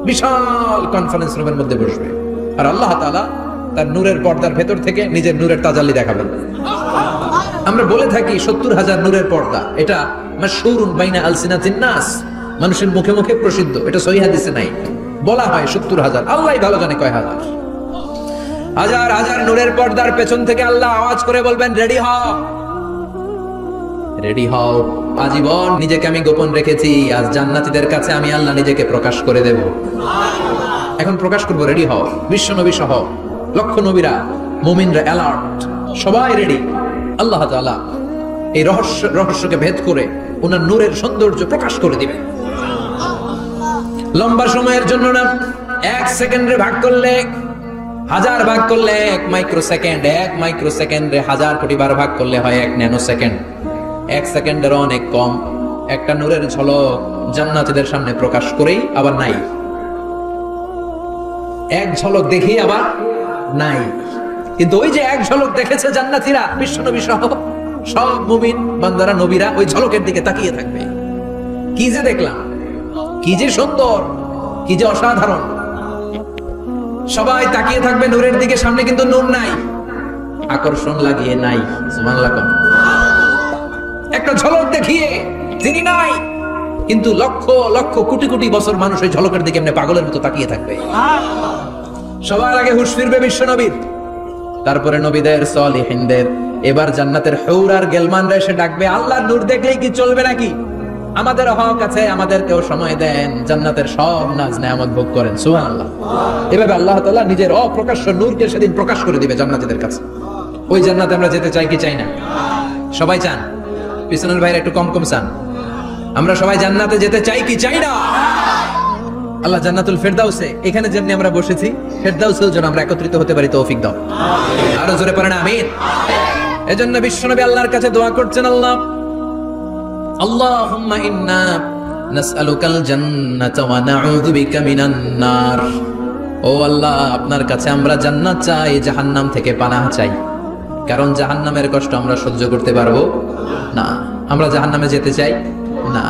বিশাল কনফারেন্স রুমের মধ্যে বসবে। আর আল্লাহ তাআলা তার নূরের পর্দার ভেতর থেকে নিজের নূরের তাজাল্লি দেখাবেন। আমরা বলে থাকি 70,000 নূরের পর্দা। এটা মাশহুরুন বাইনা আলসিনাতিন নাস, মানুষের মুখে মুখে প্রসিদ্ধ। এটা সহিহ হাদিসে নাই। বলা হয় 70,000, আল্লাহই ভালো জানে কয় হাজার। হাজার হাজার নূরের পর্দার পেছন থেকে আল্লাহ আওয়াজ করে বলবেন, রেডি হও, রেডি হও। আজীবন নিজেকে আমি গোপন রেখেছি, আজ জান্নাতীদের কাছে আমি আল্লাহ নিজেকে প্রকাশ করে দেব। এখন প্রকাশ করব, রেডি হও। বিশ্ব নবী সহ লক্ষ নবীরা, মুমিনরা অ্যালার্ট, সবাই রেডি। আল্লাহ তাআলা এই রহস্যকে ভেদ করে ওনার নূরের সৌন্দর্য প্রকাশ করে দিবেন। লম্বা সময়ের জন্য না, 1 সেকেন্ডে ভাগ করলে, 1000 ভাগ করলে 1 মাইক্রোসেকেন্ড, 1 মাইক্রোসেকেন্ডে 1000 কোটি বার ভাগ করলে হয় 1 ন্যানো সেকেন্ড। 1 সেকেন্ডের অনেক কম একটা নূরের ঝলক জান্নাতীদের সামনে প্রকাশ করেই আবার নাই। এক ঝলক দেখি আবার নাই। কিন্তু ওই যে এক ঝলক দেখেছে জান্নাতীরা, বিশ্বনবী সহ সব মুমিন বান্দারা, নবীরা ওই ঝলকের দিকে তাকিয়ে থাকবে। কি যে দেখলাম, কি যে সুন্দর, কি যে অসাধারণ। সবাই তাকিয়ে থাকবে নূরের দিকে, সামনে কিন্তু নূর নাই, আকর্ষণ লাগিয়ে নাই। সুবহানাল্লাহ। একটা ঝলক দেখিয়ে তিনি নাই, কিন্তু লক্ষ লক্ষ কোটি কোটি বছর মানুষ ওই ঝলকের দিকে এমনি পাগলের মতো তাকিয়ে থাকবে। সবার আগে হুঁশ ফিরবে বিশ্বনবীর, তারপরে নবীদের, সলিহিনদের। এবার জান্নাতের হুর আর গেলমানরা এসে ডাকবে, আল্লাহর নূর দেখলেই কি চলবে নাকি? আমাদের হক আছে, আমাদেরকেও সময় দেন, জান্নাতের সব নাজ নেয়ামত ভোগ করেন। সুবহানাল্লাহ। এভাবে আল্লাহ তাআলা নিজের অপ্রকাশ্য নূরকে সেদিন প্রকাশ করে দিবে জান্নাতীদের কাছে। ওই জান্নাতে আমরা যেতে চাই কি চাই না? সবাই চান? পিছনের ভাইরা একটু কম কম চান। আমরা সবাই জান্নাতে যেতে চাই কি চাই না? আল্লাহ জান্নাতুল ফেরদাউসে, এখানে যেমনি আমরা বসেছি, ফেরদাউসেও যেন আমরা একত্রিত হতে পারি, তৌফিক দাও। আরো জোরে পড়েন আমিন। এজন্য বিশ্বনবী আল্লাহর কাছে দোয়া করছেন, আল্লাহুম্মা ইন্না নাসআলুকাল জান্নাতা ওয়া নাউযু বিকা মিনান নার। ও আল্লাহ, আপনার কাছে আমরা জান্নাত চাই, জাহান্নাম থেকে পানাহ চাই। কারণ জাহান্নামের কষ্ট আমরা সহ্য করতে পারবো না। আমরা জাহান্নামে যেতে চাই না।